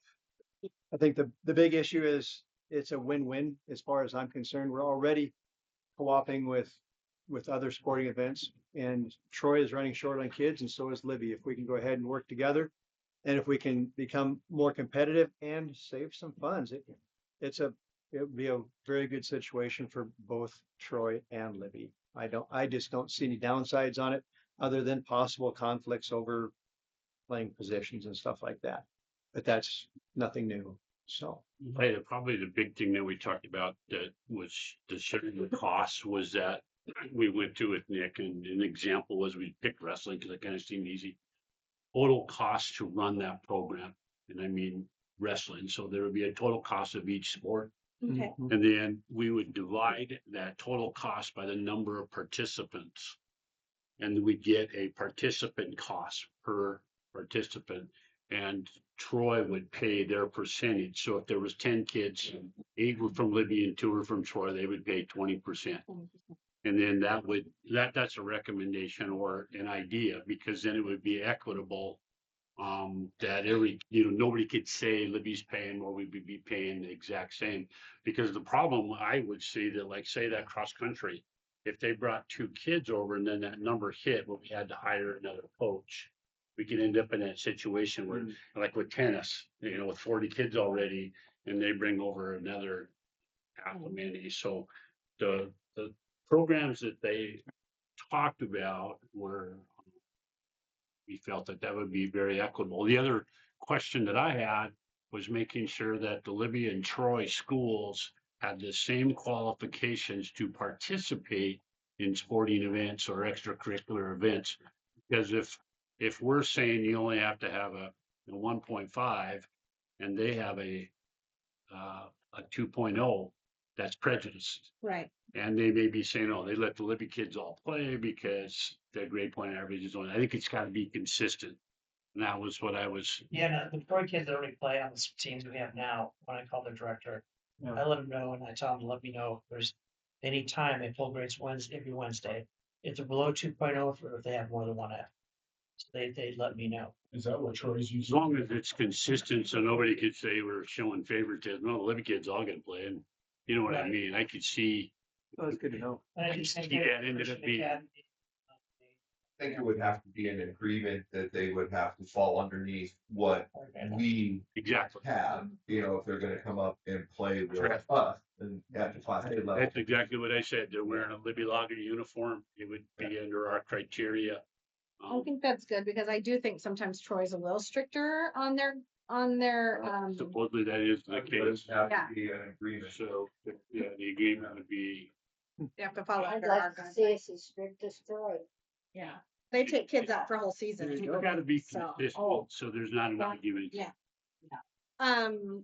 I think the big issue is it's a win-win as far as I'm concerned. We're already co-oping with other sporting events and Troy is running short on kids and so is Libby. If we can go ahead and work together and if we can become more competitive and save some funds, it would be a very good situation for both Troy and Libby. I just don't see any downsides on it other than possible conflicts over playing positions and stuff like that. But that's nothing new, so. Probably the big thing that we talked about that was the sharing the costs was that we went to with Nick and an example was we picked wrestling because it kind of seemed easy. Total cost to run that program. And I mean wrestling. So there would be a total cost of each sport. Okay. And then we would divide that total cost by the number of participants. And we get a participant cost per participant. And Troy would pay their percentage. So if there was 10 kids, 8 were from Libby and 2 were from Troy, they would pay 20%. And then that's a recommendation or an idea, because then it would be equitable. That nobody could say Libby's paying or we would be paying the exact same. Because the problem I would see that, like, say that cross country, if they brought 2 kids over and then that number hit where we had to hire another coach, we could end up in that situation where, like with tennis, with 40 kids already, and they bring over another half a many. So the programs that they talked about were, we felt that would be very equitable. The other question that I had was making sure that the Libby and Troy schools had the same qualifications to participate in sporting events or extracurricular events. Because if we're saying you only have to have a 1.5 and they have a 2.0, that's prejudice. Right. And they may be saying, oh, they let the Libby kids all play because their grade point average is on. I think it's got to be consistent. And that was what I was. Yeah, no, the Troy kids already play on the teams we have now. When I call the director, I let them know and I tell them to let me know if there's any time they pull grades every Wednesday. If they're below 2.0, or if they have more than 1F. So they let me know. Is that what Troy's using? As long as it's consistent, so nobody could say we're showing favoritism. No, the Libby kids all gonna play, and you know what I mean. I could see. That's good to know. I could see that ended up being. I think it would have to be an agreement that they would have to fall underneath what we exactly have, if they're gonna come up and play with us and at the Class A level. That's exactly what I said. They're wearing a Libby Lager uniform. It would be under our criteria. I think that's good because I do think sometimes Troy's a little stricter on their Supposedly that is the case. Have Yeah. to be an agreement. So, yeah, the agreement would be. they have to follow I'd under our like to guidelines. see us as strict as Troy. Yeah. They take kids out for a whole season. It's gotta be So- consistent, so there's not an argument. Yeah.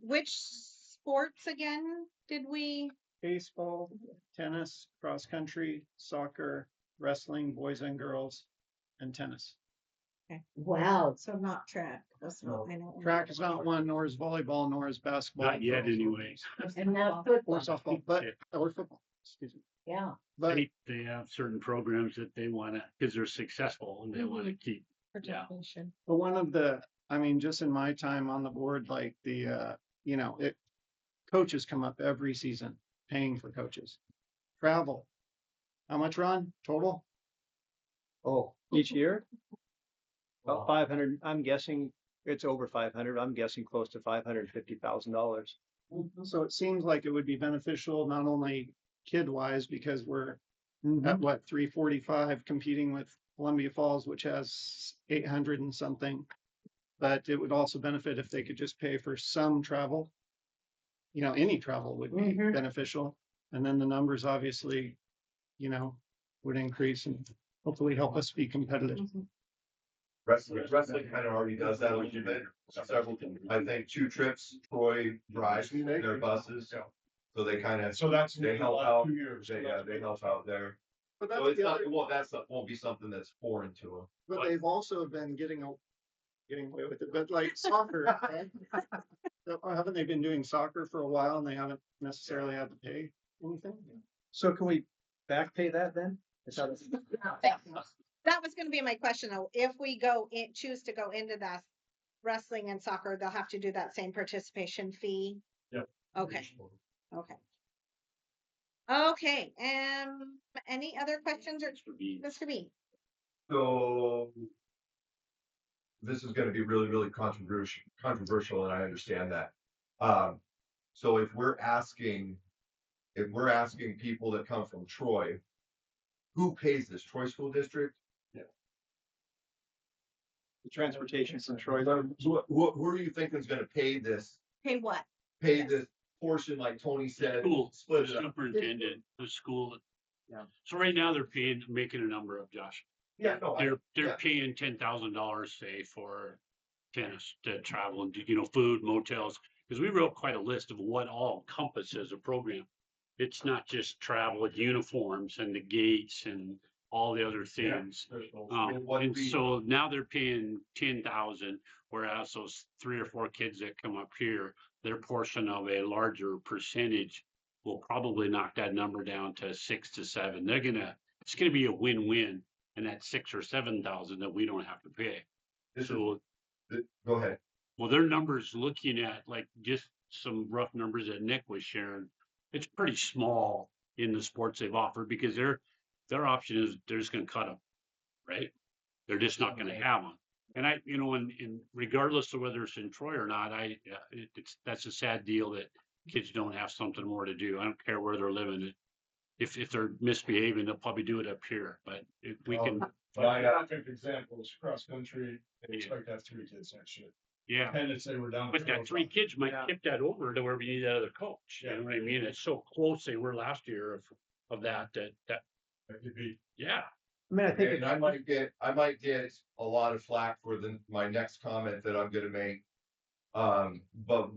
Which sports again did we? Baseball, tennis, cross country, soccer, wrestling, boys and girls, and tennis. Wow. So not track. That's not, I know. Track is not one, nor is volleyball, nor is basketball. Not yet anyways. And now Or football. softball, or football, excuse me. Yeah. But They have certain programs that they wanna, because they're successful and they wanna keep. Participation. But one of the, I mean, just in my time on the board, like coaches come up every season, paying for coaches. Travel. How much, Ron, total? Oh, each year? About 500, I'm guessing it's over 500. I'm guessing close to $550,000. So it seems like it would be beneficial, not only kid-wise, because we're at what, 345 competing with Columbia Falls, which has 800 and something. But it would also benefit if they could just pay for some travel. Any travel would be beneficial. And then the numbers obviously, would increase and hopefully help us be competitive. Wrestling kind of already does that a little bit. Several, I think 2 trips, Troy drives their buses. So they kind of, So that's. they help like out, 2 years. they help out there. But So it's not, won't be something that's foreign to them. But they've also been getting away with it, but like soccer. Haven't they been doing soccer for a while and they haven't necessarily had to pay anything? So can we back pay that then? Is that- That was gonna be my question though. If we choose to go into that wrestling and soccer, they'll have to do that same participation fee. Yep. Okay. Okay, any other questions or Mr. B? So this is gonna be really, really controversial, and I understand that. So if we're asking people that come from Troy, who pays this? Troy School District? The transportation from Troy. Who are you thinking is gonna pay this? Pay what? Pay this portion, like Tony said, School, split it up. superintendent, the school. Yeah. So right now they're making a number of, Josh. Yeah, no, They're paying $10,000, say, for tennis to travel and do, food, motels. Because we wrote quite a list of what all encompasses a program. It's not just travel, it's uniforms and the gates and all the other things. And so now they're paying 10,000, whereas those 3 or 4 kids that come up here, their portion of a larger percentage will probably knock that number down to 6 to 7. It's gonna be a win-win, and that's 6 or 7,000 that we don't have to pay. So, Go ahead. well, their numbers looking at like just some rough numbers that Nick was sharing, it's pretty small in the sports they've offered because their option is they're just gonna cut them, right? They're just not gonna have them. And and regardless of whether it's in Troy or not, that's a sad deal that kids don't have something more to do. I don't care where they're living. If they're misbehaving, they'll probably do it up here, but if we can. My perfect example is cross country. They expect to have 3 kids next year. Yeah. And if they were down. But that 3 kids might tip that over to where we need that other coach. You know what I mean? It's so close they were last year of that. That could be. Yeah. I mean, I think And I might get a lot of flack for my next comment that I'm gonna make. But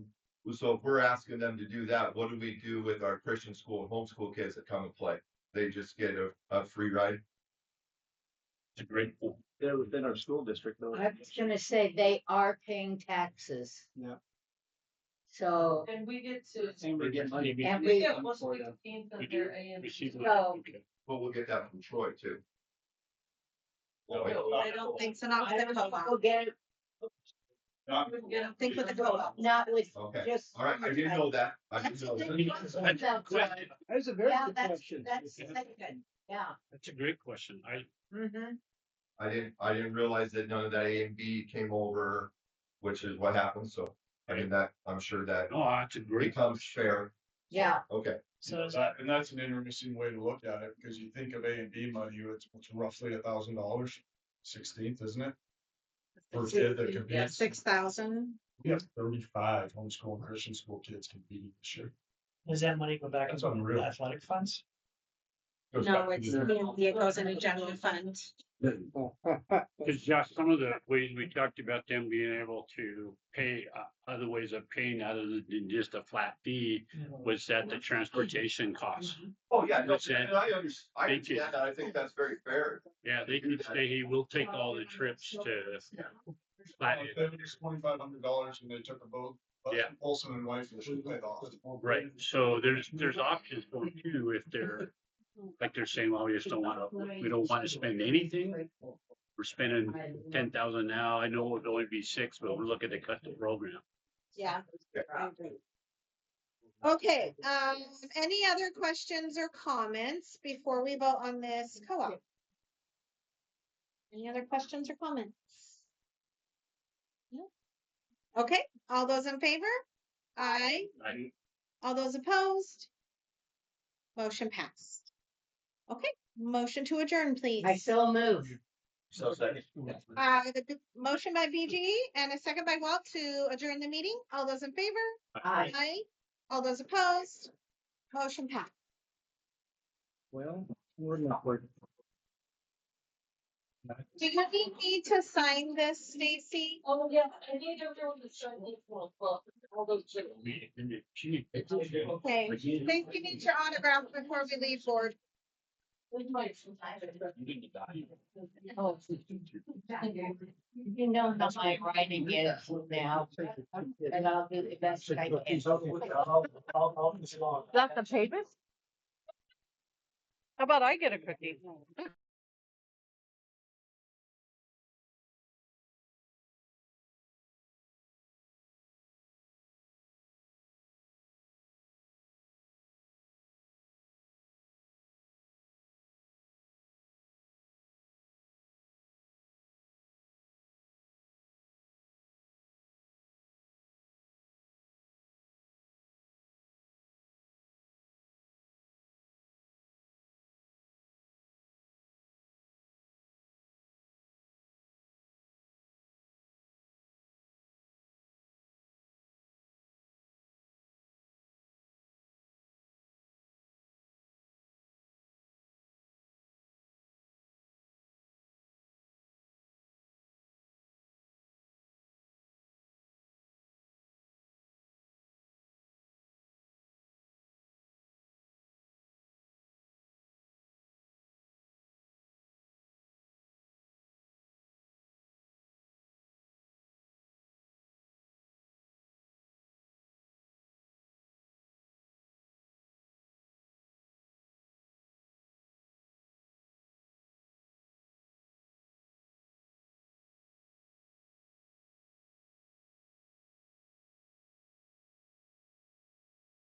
so if we're asking them to do that, what do we do with our Christian school and homeschool kids that come and play? They just get a free ride? It's a great point. they're within our school district though. I was gonna say they are paying taxes. Yeah. So, And we get to. And we get money. and We we, get 1/16 of their AMC. so, But we'll get that from Troy too. I don't think so, not with the we'll co-op. get it, I don't think with the co-op. not with Okay, just. all right, I didn't know that. I That's didn't a know good that. question, That's though. good. That's a very Yeah, good that's, question. that's good, yeah. That's a great question. Mm-hmm. I didn't realize that none of that A and B came over, which is what happened, so, I mean, that, I'm sure that Oh, that's a great. becomes fair. Yeah. Okay, So is That, and that's an interesting way to look at it, because you think of A and B money, it's roughly $1,000, 16th, isn't it? Per kid that Yeah, competes. 6,000. We have 35 homeschool and Christian school kids competing this year. does that money go back That's into unreal. athletic funds? Goes No, back it's, to it goes in a general fund. Because just some of the ways we talked about them being able to pay, other ways of paying other than just a flat fee was that the transportation costs. oh, yeah, no, That's it. and I understand, Thank you. that, I think that's very fair. Yeah, they could say, hey, we'll take all the trips to. Flat- It was $2,500 and they took a boat. Yeah. Olson and wife should pay off. Right, so there's options for them too, if they're, like they're saying, well, we just don't wanna, we don't wanna spend anything. We're spending 10,000 now, I know it would only be 6, but we're looking to cut the program. Yeah, I agree. Okay, any other questions or comments before we vote on this co-op? Any other questions or comments? No? Okay, all those in favor? Aye. I- All those opposed? Motion passed. Okay, motion to adjourn, please. I still move. So second. Motion by BG and a second by Walt to adjourn the meeting. All those in favor? Aye. Aye. All those opposed? Motion passed. Well, we're not working. Do you need to sign this, Stacy? Oh, yeah, I need to do the short book. All those. Okay, Stacy needs your autograph before we leave board. Oh. You know how my writing is now, and I'll do the best I can. Is that the papers? How about I get a cookie?